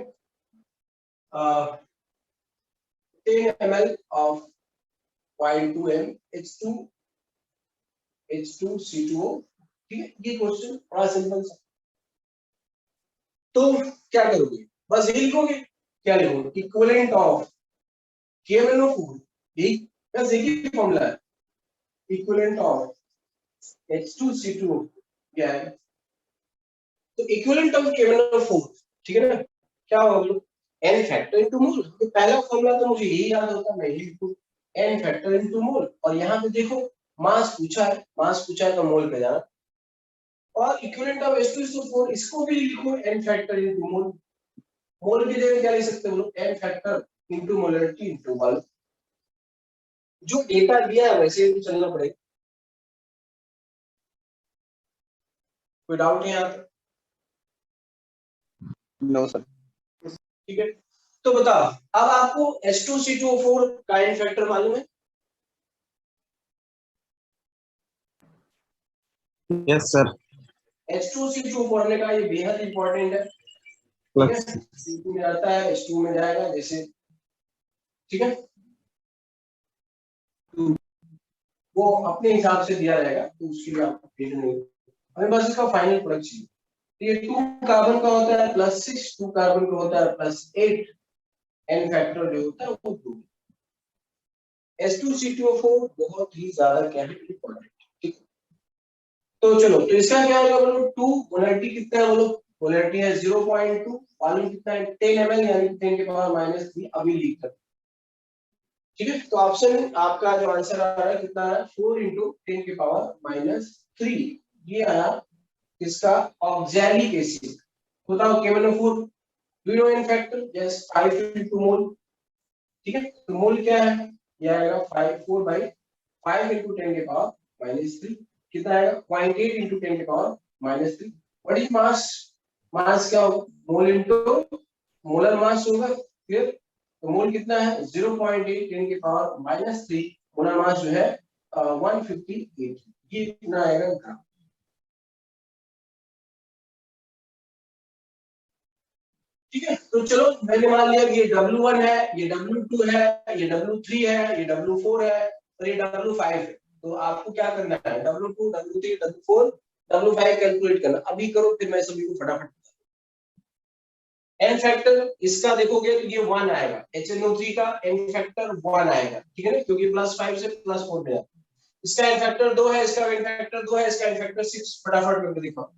10 ml of 0.2m H2C2O, ठीक है। ये क्वेश्चन बड़ा सिंपल सा, तो क्या करोगे, बस ये लिखोगे, क्या लिखोगे, इक्विवेलेंट ऑफ KMnO4, ठीक, बस एक ही फॉर्मूला है, इक्विवेलेंट ऑफ H2C2O क्या है, तो इक्विवेलेंट ऑफ KMnO4, ठीक है ना, क्या होगा, n फैक्टर इनटू मोल। तो पहला फॉर्मूला तो मुझे यही याद होता है, मैं यही लिखूं n फैक्टर इनटू मोल, और यहाँ पे देखो मास पूछा है, मास पूछा है तो मोल पे जाना, और इक्विवेलेंट ऑफ H2SO4 इसको भी लिखो n फैक्टर इनटू मोल, मोल की जगह क्या लिख सकते हो लोग, n factor into molarity into मोल। जो डेटा दिया है वैसे ही चलना पड़ेगा, कोई डाउट है यहाँ पे? No sir. ठीक है, तो बताओ अब आपको H2C2O4 का n फैक्टर मालूम है? Yes sir. H2C2O4 ने कहा ये बेहद इंपॉर्टेंट है, ठीक है, C2 में जाता है H2 में जाएगा जैसे, ठीक है। वो अपने हिसाब से दिया जाएगा, तो उसके लिए आपको टेंशन नहीं, हमें बस इसका फाइनल प्रोडक्ट चाहिए। ये 2 कार्बन का होता है +6, 2 कार्बन का होता है +8, n फैक्टर जो होता है वो 2। S2C2O4 बहुत ही ज्यादा क्या है, इंपॉर्टेंट, ठीक है। तो चलो, तो इसका क्या होगा बोलो, 2 मोलैरिटी कितना है बोलो, मोलैरिटी है 0.2, वॉल्यूम कितना है 10 ml यानी 10 के पावर -3, अभी लिख कर, ठीक है। तो ऑप्शन आपका जो आंसर आ रहा है कितना है, 4 × 10 के पावर -3, ये आया इसका ऑक्सैलिक एसिड। बताओ KMnO4 do you know in factor, yes 5 × मोल, ठीक है। तो मोल क्या है, ये आएगा 4/5 × 10 के पावर -3, कितना आएगा 0.8 × 10 के पावर -3। व्हाट इज मास, मास क्या होगा, मोल इनटू मोलर मास होगा, फिर तो मोल कितना है 0.8 10 के पावर -3, मोलर मास जो है 158, ये कितना आएगा ग्राम, ठीक है। तो चलो मैंने मान लिया कि ये W1 है, ये W2 है, ये W3 है, ये W4 है और ये W5 है। तो आपको क्या करना है, W2 W3 W4 W5 calculate करना, अभी करो फिर मैं सभी को फटाफट। एन फैक्टर इसका देखोगे तो ये 1 आएगा, HNO3 का एन फैक्टर 1 आएगा, ठीक है ना, क्योंकि +5 से +4 में जाता है। इसका एन फैक्टर 2 है, इसका एन फैक्टर 2 है, इसका एन फैक्टर 6, फटाफट करके दिखाओ।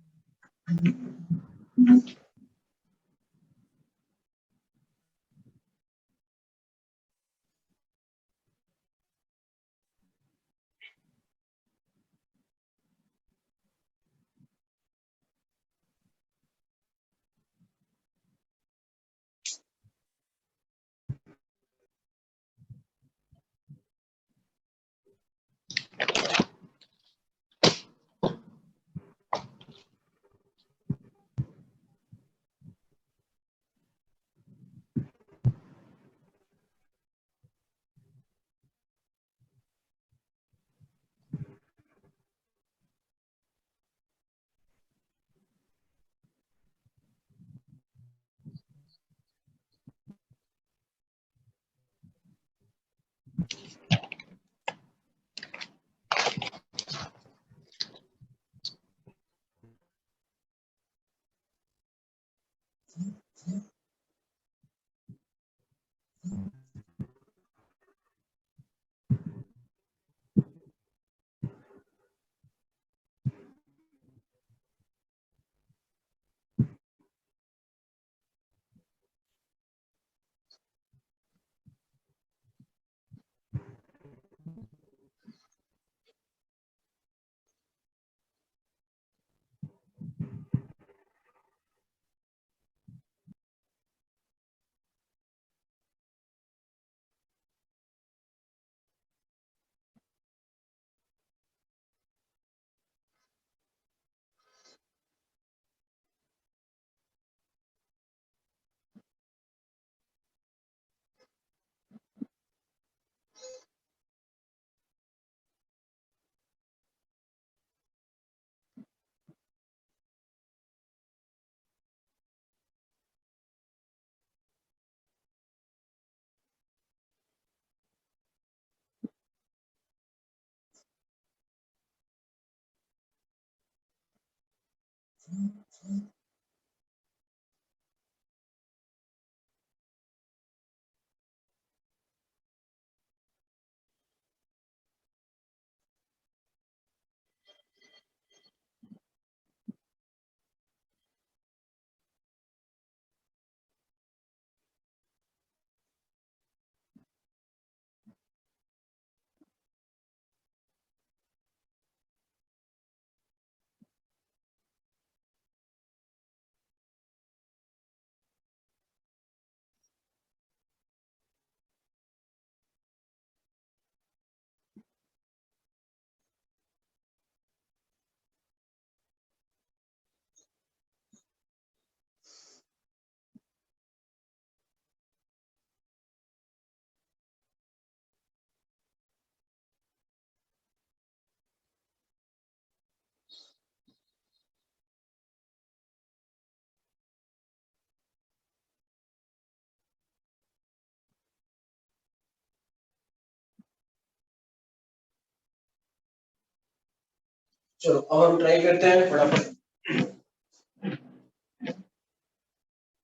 चलो अब हम ट्राई करते हैं फटाफट।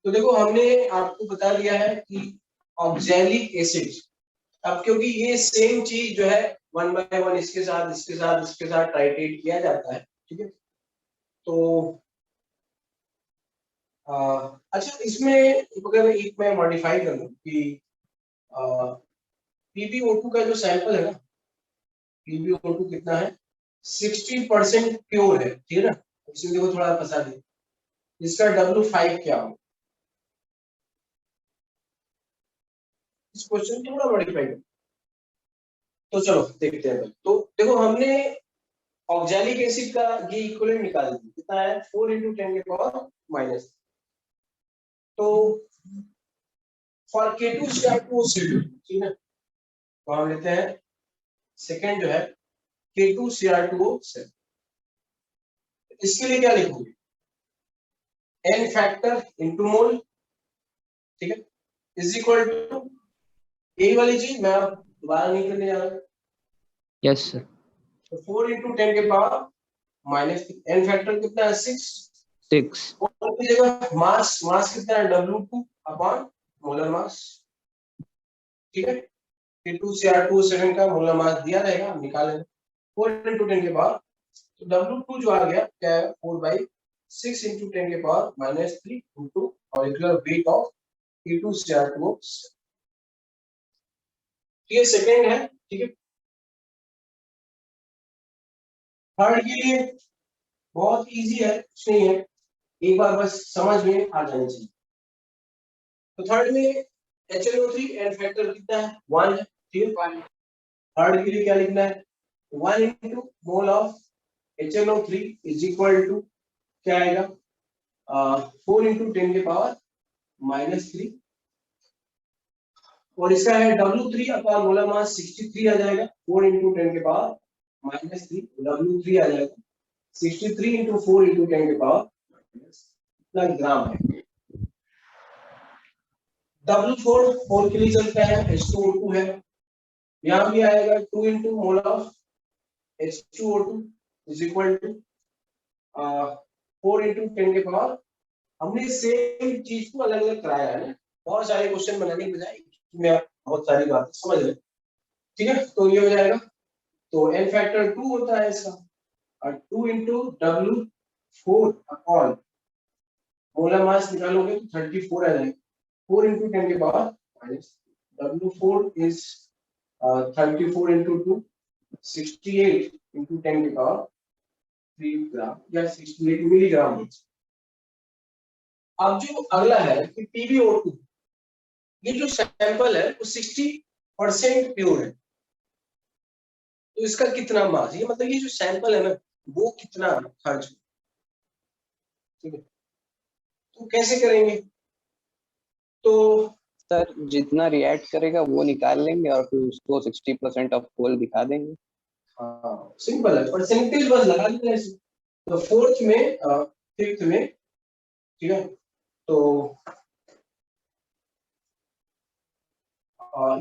तो देखो हमने आपको बता दिया है कि ऑक्सैलिक एसिड, अब क्योंकि ये सेम चीज जो है 1 by 1 इसके साथ टाइट्रेट किया जाता है, ठीक है। तो अच्छा, इसमें अगर एक मैं मॉडिफाई कर लूं कि PbO2 का जो सैंपल है ना, PbO2 कितना है, 60% प्योर है, ठीक है ना। इसमें देखो थोड़ा फंसा दे, इसका W5 क्या हो, इस क्वेश्चन को थोड़ा मॉडिफाई कर। तो चलो देखते हैं। तो देखो हमने ऑक्सैलिक एसिड का ये इक्विवेलेंट निकाल दिया, कितना है 4 × 10 के पावर माइनस। तो फॉर K2Cr2O, ठीक है, तो हम लेते हैं सेकंड जो है K2Cr2O7। इसके लिए क्या लिखोगे, n फैक्टर इनटू मोल, ठीक है, इज इक्वल टू यही वाली चीज मैं अब दोबारा नहीं करने जा रहा। Yes, sir. तो 4 × 10 के पावर माइनस, n फैक्टर कितना है 6, 6. और की जगह मास कितना है W2 अपॉन मोलर मास, ठीक है। K2Cr2O7 का मोलर मास दिया रहेगा, हम निकालेंगे 4 × 10 के पावर, तो W2 जो आ गया क्या है 4/6 × 10 के power -3 into molecular weight of K2Cr2O7। ये सेकंड है, ठीक है। थर्ड के लिए बहुत इजी है, कुछ नहीं है, एक बार बस समझ में आ जानी चाहिए। तो थर्ड में HNO3 एंड फैक्टर कितना है 1 है, ठीक है। थर्ड के लिए क्या लिखना है, 1 × mole of HNO3 is equal to क्या आएगा 4 × 10 के पावर -3, और इसका है W3 अपॉन मोलर मास 63 आ जाएगा, 4 × 10 के पावर -3 W3 आ जाएगा 63 × 4 × 10 के पावर कितना ग्राम है। W4 4 के लिए चलता है, H2O2 है, यहाँ भी आएगा 2 × mole of H2O2 is equal to 4 × 10 के पावर। हमने सेम चीज को अलग अलग कराया है ना, बहुत सारे क्वेश्चन बनाने की बजाय मैं बहुत सारी बातें समझ रहे, ठीक है। तो ये हो जाएगा, तो n फैक्टर 2 होता है इसका, और 2 × W4 अपॉन मोलर मास निकालोगे तो 34 आ जाएगा, 4 × 10 के पावर माइनस, W4 इज 34 × 2 68 × 10 के पावर 3 ग्राम या 68 मिलीग्राम। अब जो अगला है कि PbO2, ये जो सैंपल है वो 60% प्योर है, तो इसका कितना मास, ये मतलब ये जो सैंपल है ना वो कितना खर्च, ठीक है। तो कैसे करेंगे, तो सर जितना रिएक्ट करेगा वो निकाल लेंगे और फिर उसको 60% ऑफ कोल दिखा देंगे। हाँ सिंपल है, परसेंटेज बस लगा देना इसमें। तो फोर्थ में फिफ्थ में, ठीक है, तो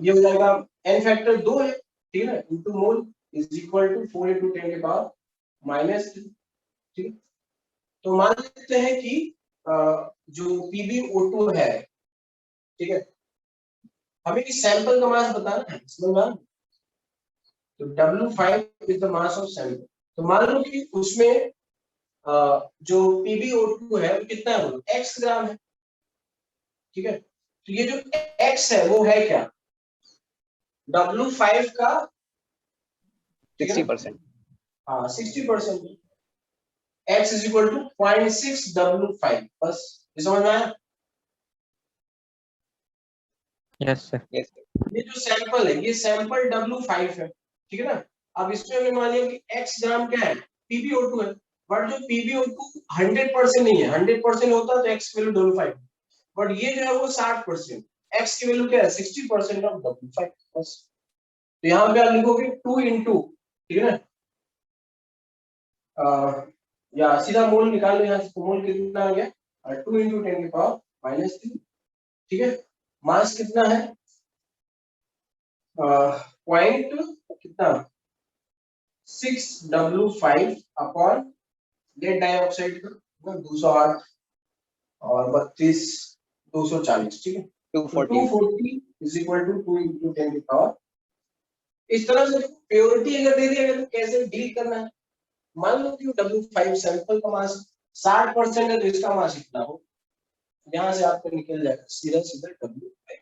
ये हो जाएगा n फैक्टर 2 है, ठीक है, into mole is equal to 4 × 10 के पावर -3, ठीक है। तो मान लेते हैं कि जो PbO2 है, ठीक है, हमें इस सैंपल का मास बताना है, समझ में आ रहा है? तो W5 is the mass of sample. तो मान लो कि उसमें जो PbO2 है वो कितना है, वो x ग्राम है, ठीक है। तो ये जो x है वो है क्या, W5 का 60%। हाँ 60%, x is equal to 0.6 W5, बस ये समझ में आया। Yes, sir. Yes sir. ये जो सैंपल है ये सैंपल W5 है, ठीक है ना। अब इसमें हमने मान लिया कि x ग्राम क्या है, PbO2 है, बट जो PbO2 100% नहीं है, 100% होता तो x वैल्यू W5, बट ये जो है वो 60%, x की वैल्यू क्या है 60% ऑफ W5, बस। तो यहाँ पे आप लिखोगे 2 × ठीक है ना, या सीधा मोल निकाल लो यहाँ से, मोल कितना आ गया 2 × 10 के पावर -3, ठीक है। मास कितना है पॉइंट कितना 6W5 अपॉन लेड डाइऑक्साइड का 208 और 32 240, ठीक है। 240 240 इज इक्वल टू 2 into 10 की पावर। इस तरह से प्योरिटी अगर दे दिया गया तो कैसे डील करना है। मान लो कि W5 सैंपल का मास 60% है तो इसका मास इतना हो, यहां से आपको निकल जाएगा सीधा सीधा W5।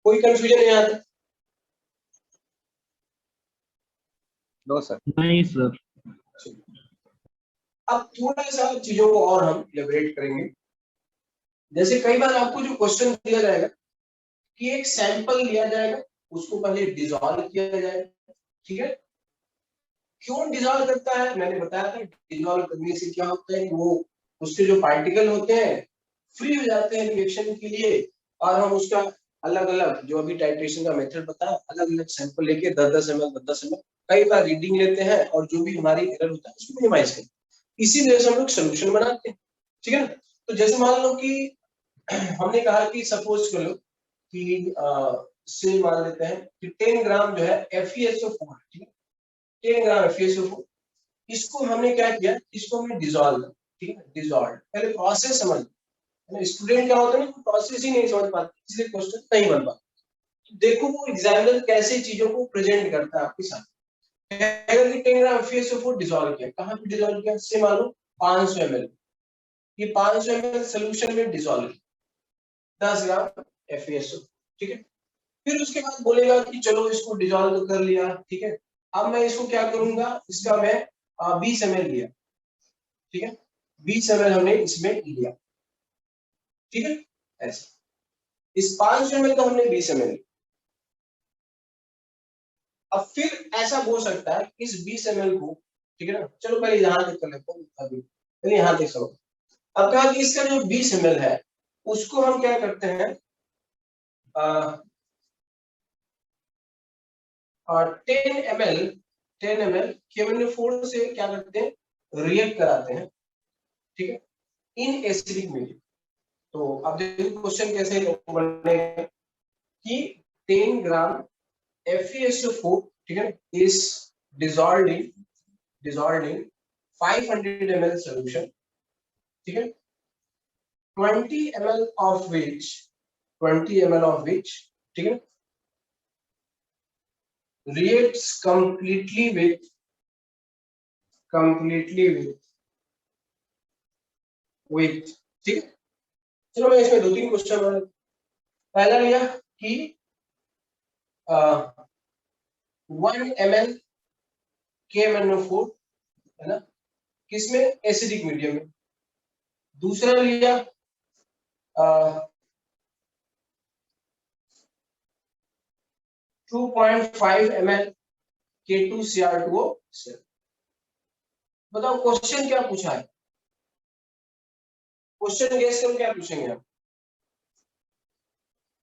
कोई कंफ्यूजन नहीं आता? No sir. नहीं सर। अब थोड़ा सा चीजों को और हम इलेबोरेट करेंगे। जैसे कई बार आपको जो क्वेश्चन दिया जाएगा कि एक सैंपल लिया जाएगा, उसको पहले डिसॉल्व किया जाएगा, ठीक है। क्यों डिसॉल्व करता है, मैंने बताया था डिसॉल्व करने से क्या होता है, वो उसके जो पार्टिकल होते हैं फ्री हो जाते हैं रिएक्शन के लिए, और हम उसका अलग अलग जो अभी टाइट्रेशन का मेथड बताया, अलग अलग सैंपल लेके 10-10 ml 10-10 ml कई बार रीडिंग लेते हैं और जो भी हमारी एरर होता है उसको मिनिमाइज करते हैं। इसी वजह से हम लोग सोल्यूशन बनाते हैं, ठीक है ना। तो जैसे मान लो कि हमने कहा कि सपोज कर लो कि से मान लेते हैं कि 10 ग्राम जो है FeSO4, ठीक है, 10 ग्राम FeSO4, इसको हमने क्या किया, इसको हमने डिसॉल्व, ठीक है, डिसॉल्व। पहले प्रोसेस समझ, स्टूडेंट क्या होता है ना, प्रोसेस ही नहीं समझ पाते, इसलिए क्वेश्चन नहीं बन पाता। देखो वो एग्जामिनर कैसे चीजों को प्रेजेंट करता है आपके साथ। अगर 10 ग्राम FeSO4 डिसॉल्व किया, कहां पे डिसॉल्व किया, से मान लो 500 ml, ये 500 ml सोल्यूशन में डिसॉल्व किया 10 ग्राम FeSO, ठीक है। फिर उसके बाद बोलेगा कि चलो इसको डिसॉल्व कर लिया, ठीक है। अब मैं इसको क्या करूंगा, इसका मैं 20 ml लिया, ठीक है, 20 ml हमने इसमें लिया, ठीक है, ऐसे इस 500 ml का हमने 20 ml। अब फिर ऐसा हो सकता है इस 20 ml को, ठीक है ना, चलो पहले यहां तक कर लेते हैं, अभी पहले यहां तक समझो। अब कहा कि इसका जो 20 ml है उसको हम क्या करते हैं, 10 ml KMnO4 से क्या करते हैं, रिएक्ट कराते हैं, ठीक है, इन एसिडिक मीडियम। तो अब देखो क्वेश्चन कैसे बनेगा कि 10 ग्राम FeSO4, ठीक है, is dissolved in 500 ml solution, ठीक है, 20 ml of which, ठीक है, reacts completely with ठीक है। चलो मैं इसमें 2-3 क्वेश्चन, पहला लिया कि 1 ml KMnO4, है ना, किसमें, एसिडिक मीडियम में। दूसरा लिया 2.5 ml K2Cr2O। बताओ क्वेश्चन क्या पूछा है, क्वेश्चन गेस करो क्या पूछेंगे हम।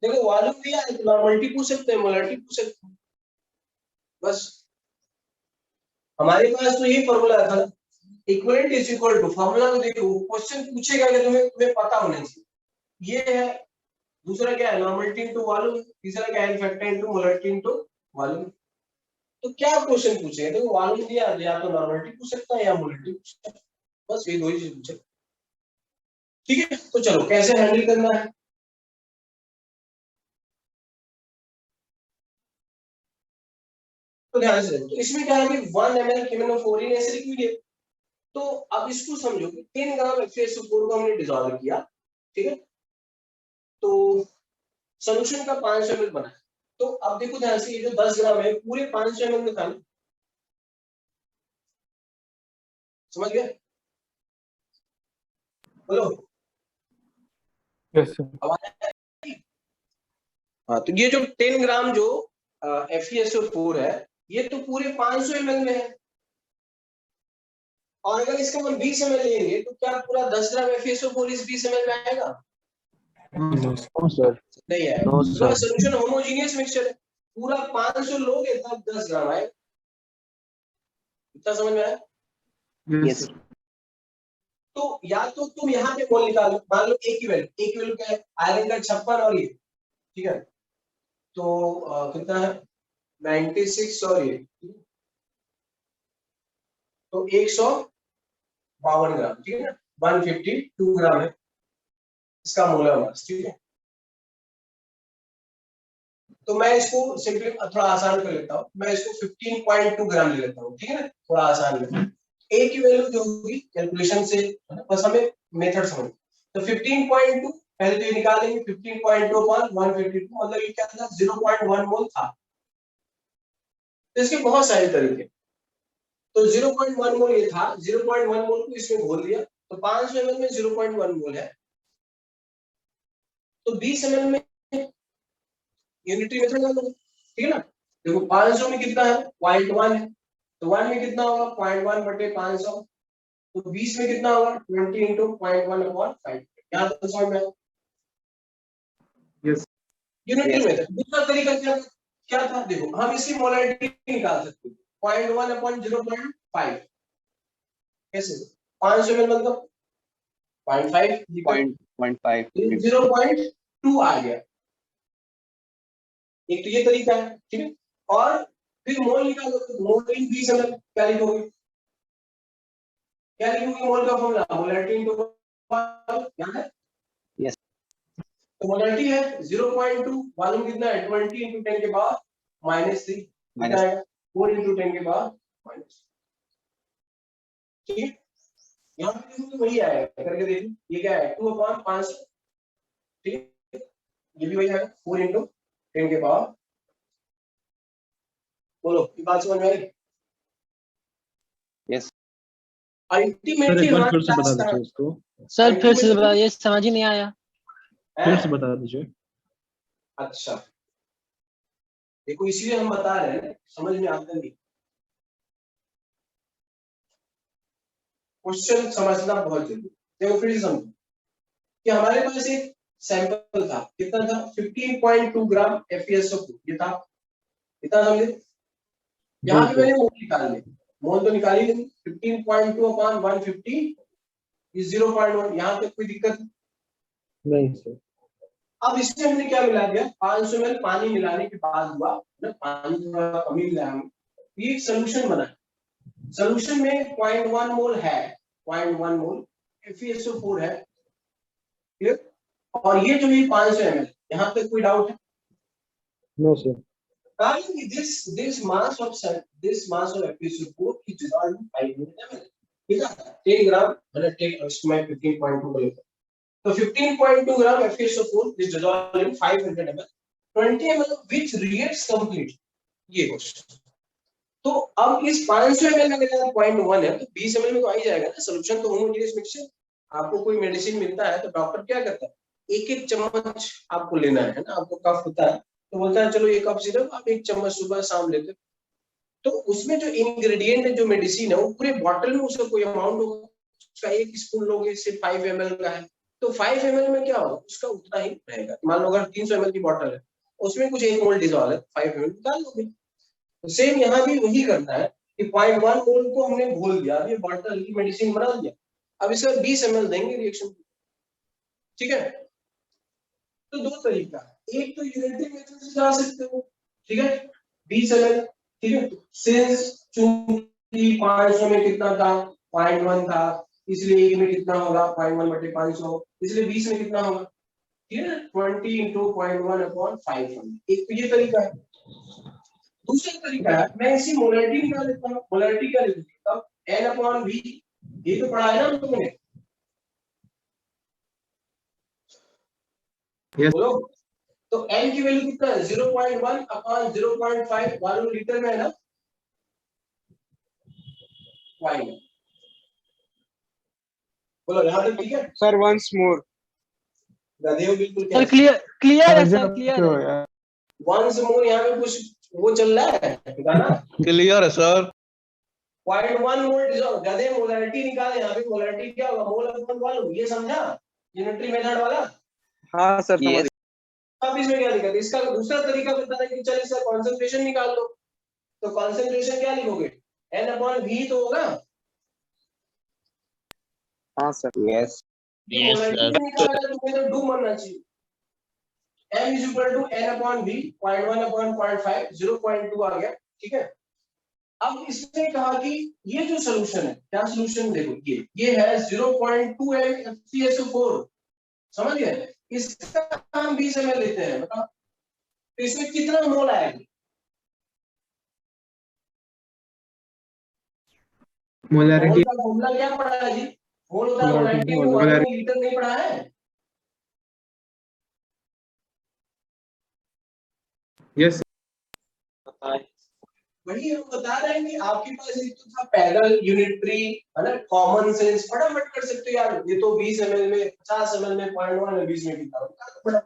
देखो वॉल्यूम दिया है तो नॉर्मलिटी पूछ सकते हैं, मोलरिटी पूछ सकते हैं, बस हमारे पास तो यही फॉर्मूला था, equivalent is equal to, formula तो देखो क्वेश्चन पूछेगा कि तुम्हें पता होना चाहिए। ये है, दूसरा क्या है, नॉर्मलिटी इनटू वॉल्यूम, तीसरा क्या है, factor into molarity into volume. तो क्या क्वेश्चन पूछेगा, देखो वॉल्यूम दिया या तो नॉर्मलिटी पूछ सकता है या मोलरिटी पूछ सकता है, बस ये दो ही चीज पूछे, ठीक है। तो चलो कैसे हैंडल करना है, तो ध्यान से देखो। तो इसमें क्या है कि 1 ml KMnO4 in acidic medium. तो अब इसको समझो कि 10 ग्राम FeSO4 को हमने डिसॉल्व किया, ठीक है, तो सॉल्यूशन का 500 ml बना। तो अब देखो ध्यान से, ये जो 10 ग्राम है पूरे 500 ml में था, समझ गए, बोलो। Yes sir. हाँ, तो ये जो 10 ग्राम जो FeSO4 है ये तो पूरे 500 ml में है, और अगर इसका हम 20 ml लेंगे तो क्या पूरा 10 ग्राम FeSO4 इस 20 ml में आएगा, नो सर। नहीं आएगा। No, पूरा sir. सॉल्यूशन होमोजेनियस मिक्सचर है, पूरा 500 लोगे तब 10 ग्राम आएगा, इतना समझ में आया। Yes sir. तो या तो तुम यहाँ पे मोल निकालो, मान लो एक वैल्यू क्या है, आयरन का 56 और ये, ठीक है, तो कितना है 96 और ये, तो 152 ग्राम, ठीक है ना, 152 ग्राम है इसका मोलर मास, ठीक है। तो मैं इसको सिंपली थोड़ा आसान कर लेता हूँ, मैं इसको 15.2 ग्राम ले लेता हूँ, ठीक है ना, थोड़ा आसान है। ए की वैल्यू जो होगी कैलकुलेशन से, बस हमें मेथड समझ। तो 15.2 पहले तो ये निकालेंगे, 15.2 अपॉन 152 मतलब ये क्या था, 0.1 मोल था। तो इसके बहुत सारे तरीके, तो 0.1 मोल ये था, 0.1 मोल को इसमें घोल दिया, तो 500 ml में 0.1 मोल है, तो 20 ml में यूनिटरी मेथड डालोगे, ठीक है ना। देखो 500 में कितना है, 0.1 है, तो 1 में कितना होगा, 0.1 बटे 500, तो 20 में कितना होगा, 20 इंटू 0.1 अपॉन 5। क्या तो समझ में? Yes unitary method. दूसरा तरीका क्या था, देखो हम इसकी मोलैरिटी निकाल सकते हैं, 0.1 अपॉन 0.5 कैसे, 500 ml मतलब 0.5 0.5 0.2 आ गया। एक तो ये तरीका है, ठीक है। और फिर मोल निकालो, मोल इन 20 ml क्या लिखोगे, क्या लिखोगे मोल का फॉर्मूला, मोलैरिटी इनटू क्या है, यस तो मोलैरिटी है 0.2, वॉल्यूम कितना है 20 इंटू 10 के पावर -3, कितना है 4 इंटू 10 के पावर -, ठीक है। यहाँ पे देखो तो वही आएगा, करके देखो ये क्या है 2 अपॉन 500, ठीक है, ये भी वही आएगा 4 इंटू 10 के पावर। बोलो ये बात समझ में आई? यस सर अल्टीमेटली एक बार हमारे फिर से बता पास दीजिए इसको, सर फिर से ये समझ ही नहीं आया। फिर से बता दीजिए। अच्छा देखो इसीलिए हम बता रहे हैं, समझ में आता नहीं, क्वेश्चन समझना बहुत जरूरी। देखो फिर से समझो कि हमारे पास एक सैंपल था, कितना था 15.2 ग्राम FeSO4, ये था, कितना समझे। यहाँ पे मैंने मोल निकाल लिया, मोल तो निकाल ही नहीं, 15.2 अपॉन 150 इज 0.1, यहाँ तक कोई दिक्कत नहीं सर। अब इसमें हमने क्या मिला दिया, 500 ml पानी मिलाने के बाद हुआ ना, पानी थोड़ा कमी मिलाया हमने, ये एक सोल्यूशन बना। सोल्यूशन में 0.1 मोल है, 0.1 मोल FeSO4 है, क्लियर। और ये जो है 500 ml, यहाँ तक कोई डाउट है? No sir. this mass of FeSO4 is dissolved in 500 ml, ठीक है, 10 ग्राम मैंने टेक इसमें 15.2 को लेकर, तो 15.2 ग्राम FeSO4 is dissolved in 500 ml, 20 ml which reacts complete, ये क्वेश्चन। तो अब इस 500 ml में अगर 0.1 है तो 20 ml में तो आ ही जाएगा ना, सॉल्यूशन तो होमोजेनियस मिक्सचर। आपको कोई मेडिसिन मिलता है तो डॉक्टर क्या करता है, एक एक चम्मच आपको लेना है ना, आपको कफ होता है तो बोलता है चलो 1 कप सिरप आप 1 चम्मच सुबह शाम लेते, तो उसमें जो इंग्रेडिएंट है, जो मेडिसिन है, वो पूरे बॉटल में उसका कोई अमाउंट होगा, उसका 1 स्पून लोगे सिर्फ 5 ml का है, तो 5 ml में क्या होगा, उसका उतना ही रहेगा। मान लो अगर 300 ml की बॉटल है, उसमें कुछ 1 मोल डिजॉल्व है, 5 ml डाल दोगे। तो सेम यहाँ भी वही करना है कि 0.1 मोल को हमने घोल दिया, अब ये बॉटल की मेडिसिन बना दिया, अब इसका 20 ml देंगे रिएक्शन, ठीक है। तो दो तरीका है, एक तो यूनिटरी मेथड से जा सकते हो, ठीक है, 20 ml, ठीक है, सिंस चूंकि 500 में कितना था 0.1 था, इसलिए एक में कितना होगा 0.1 बटे 500, इसलिए 20 में कितना होगा, ठीक है, 20 इंटू 0.1 अपॉन 500। एक तो ये तरीका है। दूसरा तरीका है, मैं इसी मोलैरिटी निकाल लेता हूँ, मोलैरिटी क्या लिख देता हूँ, N अपॉन V, ये तो पढ़ा है ना हम लोगों ने, बोलो। तो N की वैल्यू कितना है 0.1 अपॉन 0.5, वॉल्यूम लीटर में है ना, वाइन, बोलो यहाँ तक ठीक है Sir, once more. गधे हो बिल्कुल, सर क्लियर है सर, क्लियर है। वंस मोर यहाँ पे कुछ वो चल रहा है गाना, क्लियर है सर। 0.1 मोल डिसॉल्व, गधे मोलैरिटी निकाले, यहाँ पे मोलैरिटी क्या होगा, मोल अपॉन वॉल्यूम, ये समझा यूनिटरी मेथड वाला। हाँ सर समझ यस अब इसमें क्या दिक्कत है, इसका दूसरा तरीका बताना है कि चल इसका कंसंट्रेशन निकाल लो, तो कंसंट्रेशन क्या लिखोगे, N अपॉन V तो होगा, हाँ सर यस Yes, sir. निकाला तो तुम्हें तो डू मानना चाहिए, M is equal to N upon V, 0.1 upon 0.5, 0.2 आ गया, ठीक है। अब इसने कहा कि ये जो सोल्यूशन है, क्या सोल्यूशन, देखो ये है 0.2 FeSO4, समझ गए? इसका हम 20 ml लेते हैं, बताओ तो इसमें कितना मोल आएगा? मोलारिटी मोल का फॉर्मूला क्या पढ़ा है जी? मोल होता है मोलारिटी इंटू वॉल्यूम, लीटर नहीं पढ़ा है? यस वही हम बता रहे हैं कि आपके पास एक तो था पैरेलल, यूनिटरी, है ना, कॉमन सेंस, फटाफट कर सकते हो यार, ये तो 20 ml में, 50 ml में, 0.1 में, 20 में कितना।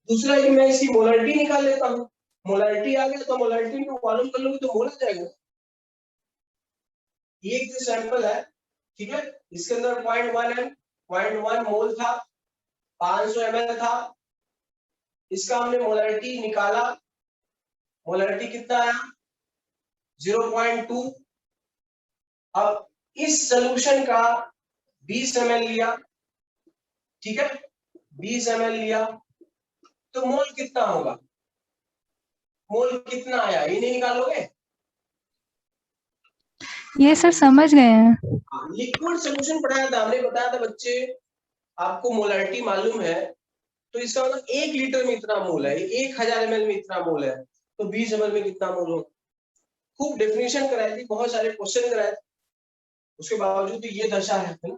दूसरा कि मैं इसकी मोलारिटी निकाल लेता हूँ, मोलारिटी आ गया तो मोलारिटी इंटू वॉल्यूम कर लूंगी तो मोल आ जाएगा। ये एक जो सैंपल है, ठीक है, इसके अंदर 0.1 है, 0.1 मोल था, 500 ml था, इसका हमने मोलारिटी निकाला, मोलारिटी कितना आया? 0.2। अब इस सॉल्यूशन का 20 ml लिया, ठीक है, 20 ml लिया तो मोल कितना होगा? मोल कितना आया ये नहीं निकालोगे? ये सर समझ गए हैं। लिक्विड सॉल्यूशन पढ़ाया था हमने, बताया था बच्चे, आपको मोलारिटी मालूम है तो इसका मतलब 1 लीटर में इतना मोल है, 1000 ml में इतना मोल है, तो 20 ml में कितना मोल होगा? खूब डेफिनेशन कराई थी, बहुत सारे क्वेश्चन कराए, उसके बावजूद ये दशा है ना?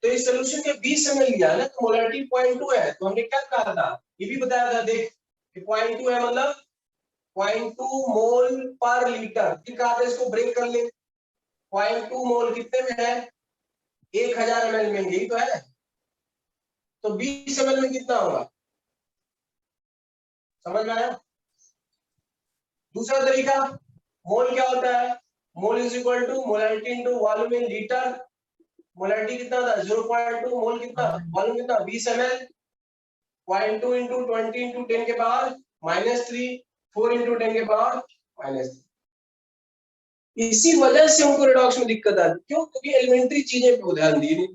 तो इस सॉल्यूशन के 20 ml लिया ना, तो मोलारिटी 0.2 है, तो हमने क्या कहा था, ये भी बताया था, देख कि 0.2 है मतलब 0.2 मोल पर लीटर, फिर कहा था इसको ब्रेक कर ले, 0.2 मोल कितने में है? 1000 ml में, यही तो है, तो 20 ml में कितना होगा? समझ में आया? दूसरा तरीका, मोल क्या होता है? Mole is equal to molarity into volume in litre. Molarity कितना था? 0.2, मोल कितना, वॉल्यूम कितना, 20 ml, 0.2 इंटू 20 इंटू 10 के पावर -3, 4 इंटू 10 के पावर -3। इसी वजह से हमको रिडॉक्स में दिक्कत आती, क्यों? क्योंकि एलिमेंट्री चीजें पे ध्यान दिए नहीं।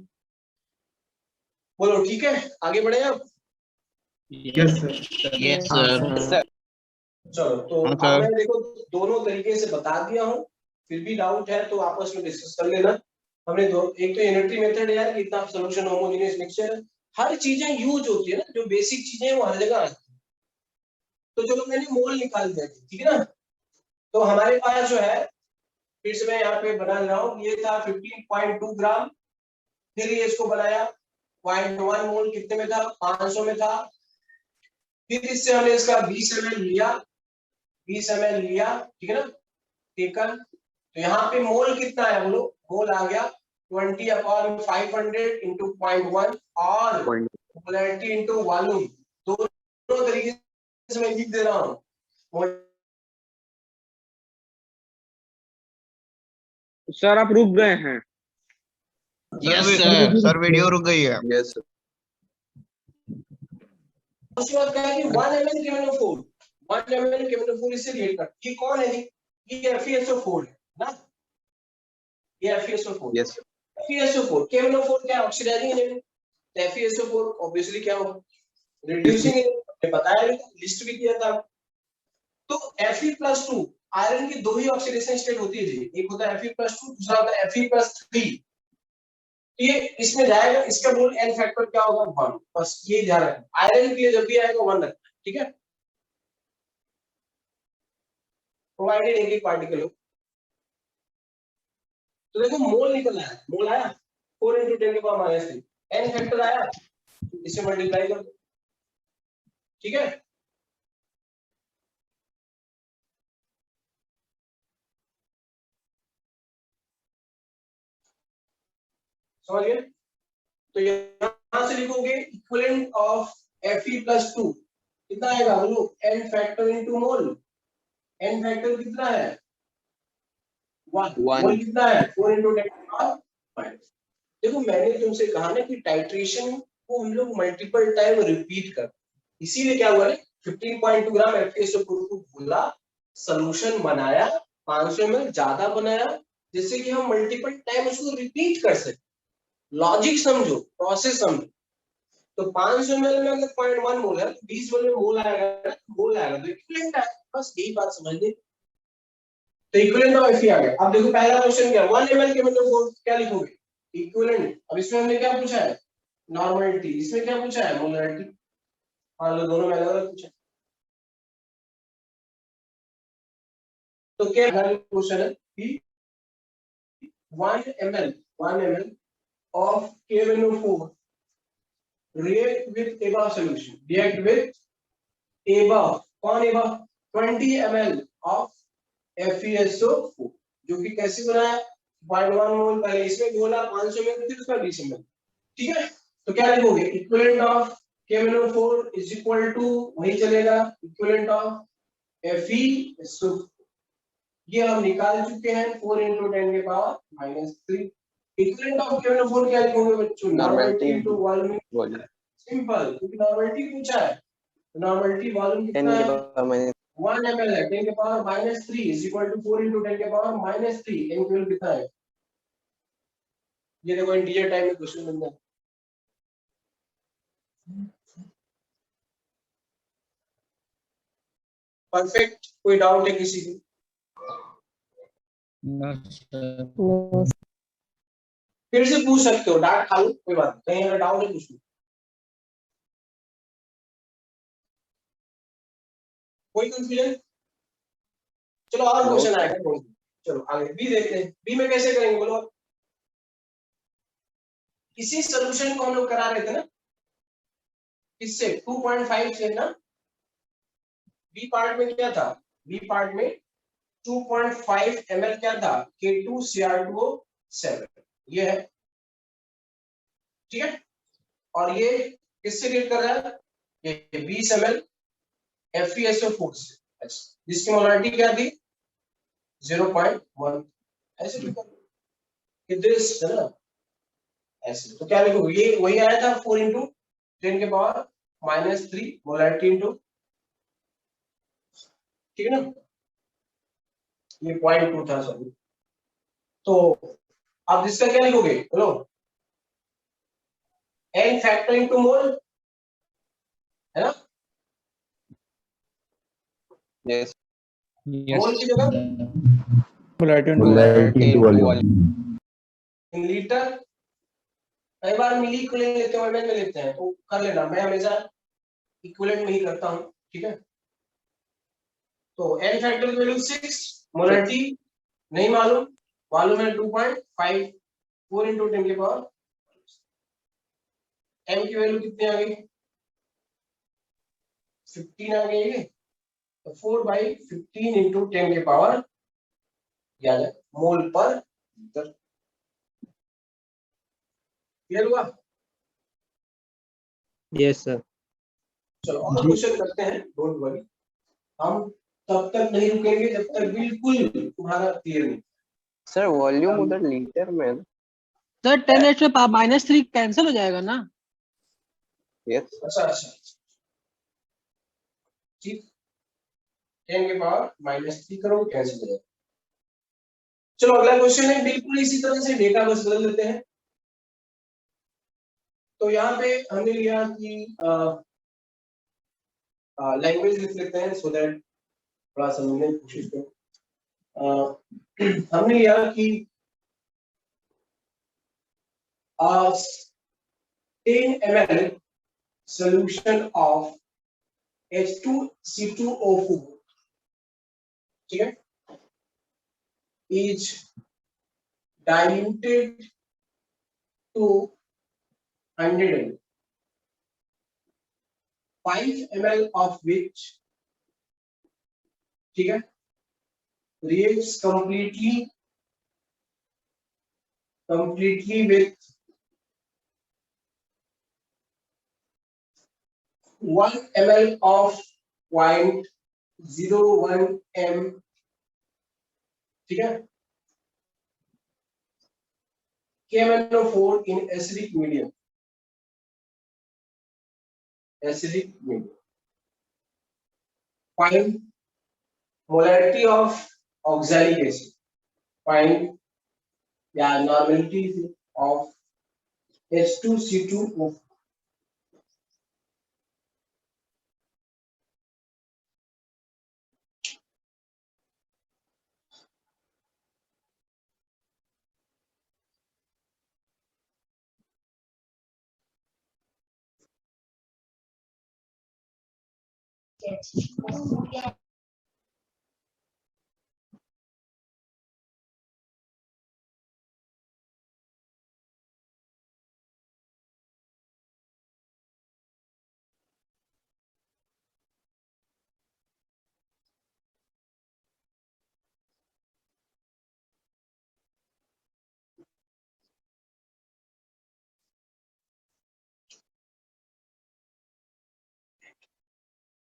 बोलो ठीक है, आगे बढ़े आप? Yes sir Yes, sir. चलो, तो हाँ, अब सर। मैं देखो दोनों तरीके से बता दिया हूँ, फिर भी डाउट है तो आपस में डिस्कस कर लेना। हमने दो, एक तो यूनिटरी मेथड है यार, कितना सॉल्यूशन होमोजेनियस मिक्सचर, हर चीजें यूज होती है ना, जो बेसिक चीजें हैं वो हर जगह आती है। तो चलो मैंने मोल निकाल दिया, ठीक है ना? तो हमारे पास जो है, फिर से मैं यहाँ पे बना रहा हूँ, ये था 15.2 ग्राम, फिर ये इसको बनाया 0.1 मोल, कितने में था? 500 में था। फिर इससे हमने इसका 20 ml लिया, 20 ml लिया, ठीक है ना, टेकन। तो यहाँ पे मोल कितना है बोलो? मोल आ गया 20/500 इंटू 0.1 और मोलैरिटी इंटू वॉल्यूम, दोनों तरीके से मैं लिख दे रहा हूँ। सर आप रुक गए हैं। Yes, sir. सर वीडियो रुक गई है। Yes sir. उसके बाद कहा कि 1 ml केमेनोफोर, 1 ml केमेनोफोर इससे रिलेट कर, ये कौन है जी? ये FeSO4 है ना, ये FeSO4। यस FeSO4 केमेनोफोर क्या है? Oxidizing element. तो FeSO4 ऑब्वियसली क्या होगा? रिड्यूसिंग एलिमेंट, बताया भी, लिस्ट भी किया था। तो Fe+2 आयरन की दो ही ऑक्सीडेशन स्टेट होती है जी, एक होता है Fe+2, दूसरा होता है Fe+3। ये इसमें जाएगा, इसका बोल एन फैक्टर क्या होगा? 1। बस ये ध्यान रखना, आयरन के लिए जब भी आएगा 1 रखना, ठीक है? प्रोवाइडेड एक पार्टिकल हो। तो देखो मोल निकल आया, मोल आया 4 × 10⁻⁻3, एन फैक्टर आया, इसे मल्टीप्लाई कर दो, ठीक है? समझ गए? तो यहां से लिखोगे इक्विवेलेंट ऑफ Fe+2 कितना आएगा बोलो? N factor into mole. N factor कितना है? 1। मोल कितना है? 4 × 10⁻⁻। देखो मैंने तुमसे कहा ना कि टाइट्रेशन को हम लोग मल्टीपल टाइम रिपीट कर, इसीलिए क्या हुआ ना, 15.2 ग्राम FeSO4 को घोला, सॉल्यूशन बनाया, 500 ml ज्यादा बनाया, जिससे कि हम मल्टीपल टाइम उसको रिपीट कर सके। लॉजिक समझो, प्रोसेस समझो। तो 500 ml में अगर 0.1 मोल है, 20 ml में मोल आएगा, मोल आएगा तो इक्विवेलेंट है, बस यही बात समझ ली। तो इक्विवेलेंट ऑफ Fe आ गया। अब देखो पहला क्वेश्चन क्या 1 ml KMnO4 क्या लिखोगे इक्विवेलेंट। अब इसमें हमने क्या पूछा है नॉर्मलिटी, इसमें क्या पूछा है मोलरिटी। मान लो दोनों में अलग अलग पूछा तो क्या क्वेश्चन है कि 1 ml of KMnO4 react with above solution, react with above कौन above 20 ml of FeSO4 जो कि कैसे बना है 0.1 मोल पहले इसमें घोला 500 ml फिर उसमें 20 ml। ठीक है तो क्या लिखोगे equivalent of KMnO4 is equal to वही चलेगा इक्विवेलेंट ऑफ FeSO4 ये हम निकाल चुके हैं 4 into 10 के पावर -3। इक्विवेलेंट ऑफ KMnO4 क्या लिखोगे बच्चों नॉर्मलिटी इनटू वॉल्यूम। सिंपल क्योंकि नॉर्मलिटी पूछा है तो नॉर्मलिटी वॉल्यूम कितना है 1 ml है 10 के power -3 is equal to 4 into 10 के पावर -3 n की वैल्यू कितना है ये देखो इंटीजर टाइम में क्वेश्चन बन गया। परफेक्ट कोई डाउट है किसी को फिर से पूछ सकते हो डांट खा लो कोई बात नहीं कहीं अगर डाउट है पूछ लो कोई कंफ्यूजन। चलो और क्वेश्चन आएगा चलो आगे बी देखते हैं बी में कैसे करेंगे बोलो इसी सॉल्यूशन को हम लोग करा रहे थे ना किससे 2.5 से ना बी पार्ट में क्या था बी पार्ट में 2.5 ml क्या था K2Cr2O7 ये है ठीक है और ये किससे रिएक्ट कर रहा है ये 20 ml FeSO4 से जिसकी मोलरिटी क्या थी 0.1 ऐसे लिखो दिस है ना ऐसे तो क्या लिखोगे ये वही आया था 4 into 10 के पावर -3 मोलरिटी इनटू ठीक है ना ये 0.2 था सॉरी तो आप इसका क्या लिखोगे बोलो n फैक्टर इनटू मोल है ना यस मोल की जगह molarity into volume in litre कई बार मिली को ले लेते हैं ml में लेते हैं तो कर लेना मैं हमेशा इक्विवेलेंट में ही करता हूं ठीक है तो n फैक्टर की वैल्यू 6 मोलरिटी नहीं मालूम मालूम है 2.5 4 into 10 के पावर m की वैल्यू कितनी आ गई 15 आ गई है तो 4/15 into 10 के पावर याद है मोल पर लीटर क्लियर हुआ यस सर चलो और क्वेश्चन करते हैं डोंट वरी हम तब तक नहीं रुकेंगे जब तक बिल्कुल तुम्हारा क्लियर नहीं सर वॉल्यूम उधर लीटर में है ना सर 10h में -3 कैंसिल हो जाएगा ना यस अच्छा ठीक 10 के पावर -3 करो कैंसिल हो जाएगा। चलो अगला क्वेश्चन है बिल्कुल इसी तरह से डेटा बस बदल देते हैं तो यहाँ पे हमने लिया कि लैंग्वेज लिख लेते हैं सो दैट थोड़ा समझने की कोशिश करें हमने लिया कि 10 ml solution of H2C2O4 ठीक है is diluted to 100 ml 5 ml of which ठीक है reacts completely with 1 ml of 0.01 m ठीक है KMnO4 in acidic medium find molarity of oxalic acid find normality of H2C2O4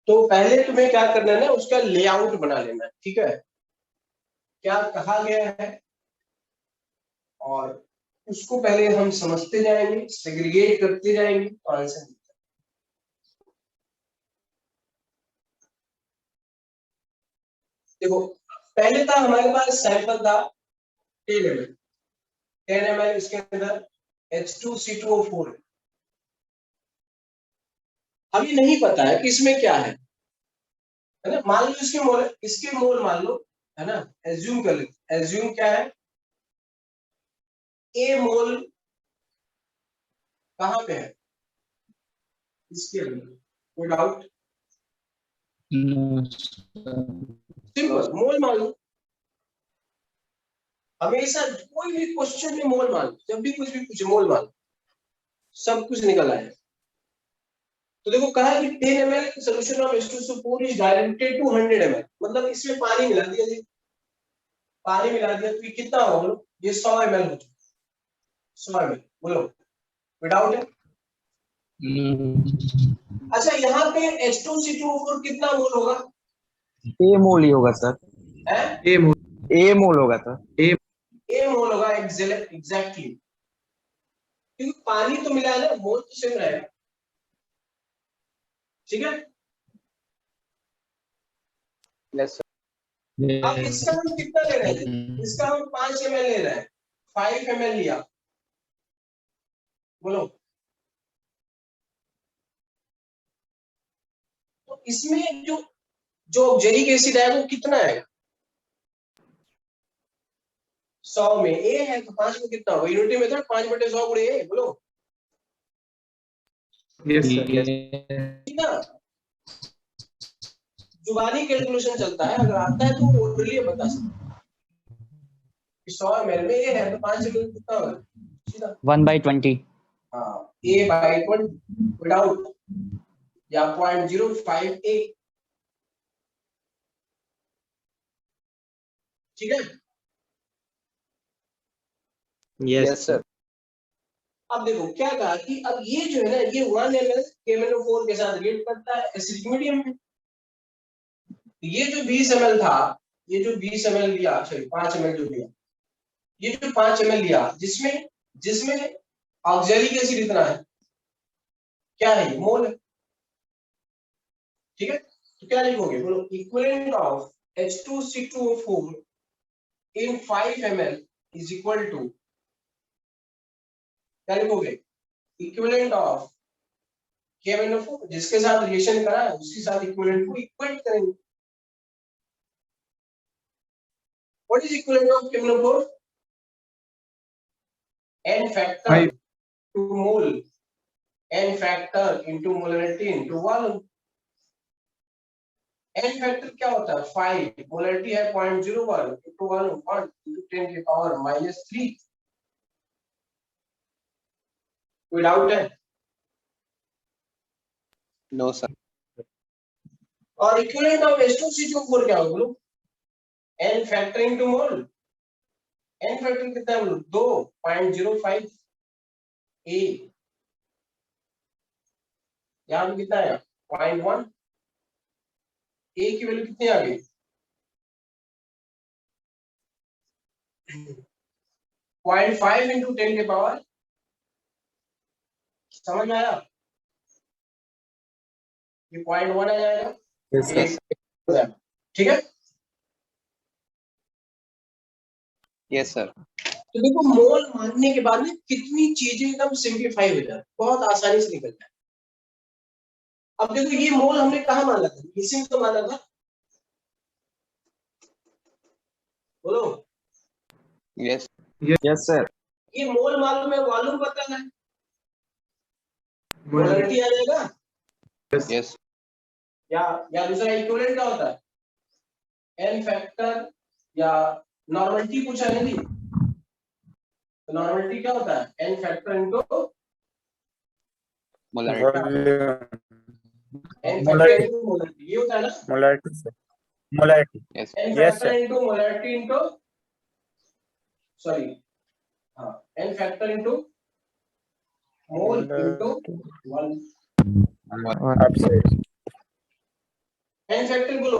तो पहले तुम्हें क्या करना है ना, उसका लेआउट बना लेना है, ठीक है, क्या कहा गया है और उसको पहले हम समझते जाएंगे, सेग्रीगेट करते जाएंगे तो आंसर। देखो पहले था हमारे पास सैंपल था 10 ml, 10 ml, इसके अंदर H2C2O4 अभी नहीं पता है कि इसमें क्या है ना। मान लो इसके मोल मान लो, है ना, एज्यूम कर लेते, एज्यूम क्या है, ए मोल कहाँ पे है इसके अंदर, कोई डाउट? सिंपल, मोल मान लो, हमेशा कोई भी क्वेश्चन में मोल मान लो, जब भी कुछ भी पूछे मोल मान लो, सब कुछ निकल आए। तो देखो कहा है कि 10 ml solution of H2SO4 is diluted to 100 ml, मतलब इसमें पानी मिला दिया जी, पानी मिला दिया तो ये कितना होगा बोलो, ये 100 ml हो चुका, 100 ml बोलो, विदाउट है। अच्छा यहाँ पे H2C2O4 कितना मोल होगा? ए मोल ही होगा सर, है A मोल, ए मोल होगा सर, ए मोल होगा एग्जैक्टली, क्योंकि पानी तो मिला है ना, मोल तो सेम रहेगा, ठीक है। यस अब इसका हम कितना ले रहे हैं, इसका हम 5 ml ले रहे हैं, 5 ml लिया, बोलो, तो इसमें जो ऑक्जेलिक एसिड है वो कितना है? 100 में ए है तो 5 में कितना होगा, यूनिटी मेथड 5/100 गुणे ए, बोलो yes sir, yes, ठीक ना। जुबानी कैलकुलेशन चलता है, अगर आता है तो ओरली बता सकते, 100 ml में ए है तो 5 ml कितना होगा, सीधा 1/20, हाँ, A/20 विदाउट या 0.05 A, ठीक है। यस सर, अब देखो क्या कहा कि अब ये जो है ना, ये 1 ml KMnO4 के साथ रिएक्ट करता है एसिडिक मीडियम में, ये जो 20 ml था, ये जो 20 ml लिया, सॉरी 5 ml जो लिया, ये जो 5 ml लिया, जिसमें ऑक्जेलिक एसिड इतना है, क्या है ये, मोल है, ठीक है। तो क्या लिखोगे बोलो, equivalent of H2C2O4 in 5 ml is equal to, क्या लिखोगे, इक्विवेलेंट ऑफ KMnO4, जिसके साथ रिएक्शन करा है उसके साथ इक्विवेलेंट को इक्वेट करेंगे। What is equivalent of KMnO4? N factor 5, to mole, N factor into molarity into volume। N factor क्या होता है, 5, मोलरिटी है 0.01 into volume 1 into 10 की पावर -3। कोई डाउट है? नो सर, और इक्विवेलेंट ऑफ H2C2O4 क्या होगा बोलो, N factor into mole, N factor कितना है बोलो, 2.05 A, यहाँ पे कितना है 0.1, A की वैल्यू कितनी आ गई, 0.5 into 10 के पावर, समझ में आया, ये 0.1 आ जाएगा, यस सर, ठीक है। यस सर, तो देखो मोल मानने के बाद में कितनी चीजें एकदम सिंप्लीफाई हो जाए, बहुत आसानी से निकल जाए। अब देखो ये मोल हमने कहा माना था, इसी में तो माना था, बोलो यस यस सर, ये मोल मालूम है, वॉल्यूम पता है, मोलरिटी, मोलरिटी आ जाएगा, यस या दूसरा इक्विवेलेंट क्या होता है, n फैक्टर या नॉर्मलिटी पूछा नहीं थी, तो नॉर्मलिटी क्या होता है, n factor into molarity. n factor into molarity, ये होता है ना मोलैरिटी से molarity yes n Yes, factor sir. Into molarity into sorry हाँ n फैक्टर इनटू मोल इनटू 1 अपसाइड n फैक्टर बोलो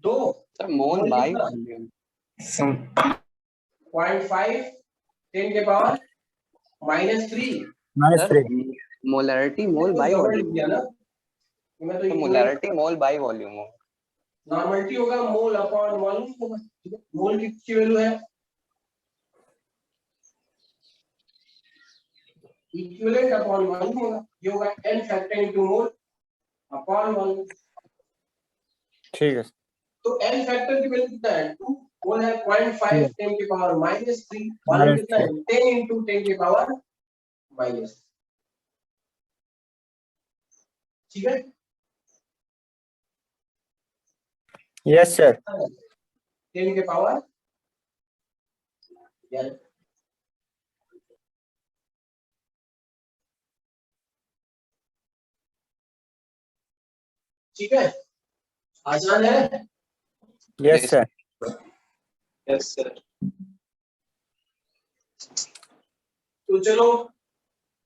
2 सर मोल मोल बाय कितना? वॉल्यूम। 0.5 10 के पावर -3 -3 सर मोलैरिटी मोल bye गड़बड़ लिख वॉल्यूम, दिया ना, मैं तो मोलैरिटी मोल बाय वॉल्यूम हो। नॉर्मलिटी होगा मोल अपॉन वॉल्यूम होगा, ठीक है, मोल की वैल्यू है इक्विवेलेंट अपॉन वॉल्यूम होगा, ये होगा n factor into mole upon volume. ठीक है तो n फैक्टर की वैल्यू कितना है 2, मोल है 0.5 10 के पावर -3, वॉल्यूम कितना है 10 इनटू 10 के पावर -, ठीक है, यस सर 10 के पावर यानी ठीक है, आसान है। Yes sir yes sir. तो चलो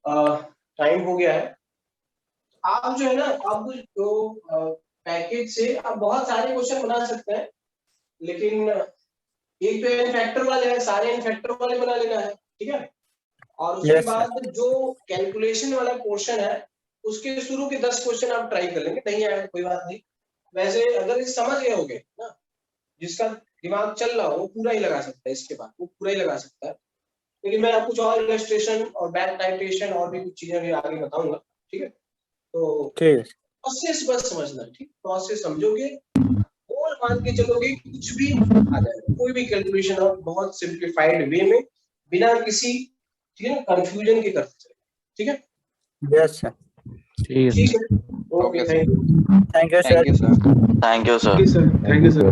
टाइम हो गया है, आप जो है ना आप जो पैकेज से आप बहुत सारे क्वेश्चन बना सकते हैं, लेकिन एक तो n फैक्टर वाले हैं, सारे n फैक्टर वाले बना लेना है, ठीक है, और उसके Yes, sir. बाद जो कैलकुलेशन वाला पोर्शन है उसके शुरू के 10 क्वेश्चन आप ट्राई कर लेंगे, नहीं आया कोई बात नहीं। वैसे अगर इस समझ गए होगे ना, जिसका दिमाग चल रहा हो वो पूरा ही लगा सकता है, इसके बाद वो पूरा ही लगा सकता है, लेकिन मैं कुछ और इलस्ट्रेशन और बैक टाइटेशन और भी कुछ चीजें भी आगे बताऊंगा, ठीक है। तो ठीक है प्रोसेस बस समझना, ठीक, प्रोसेस समझोगे और मान के चलोगे कुछ भी आ जाएगा, कोई भी कैलकुलेशन हो बहुत सिंप्लीफाइड वे में बिना किसी, ठीक है ना, कंफ्यूजन के करते चलेगा, ठीक है, यस सर ठीक है, okay, thank you. Thank you sir thank you sir. Thank you sir. Thank you, sir. Thank you, sir.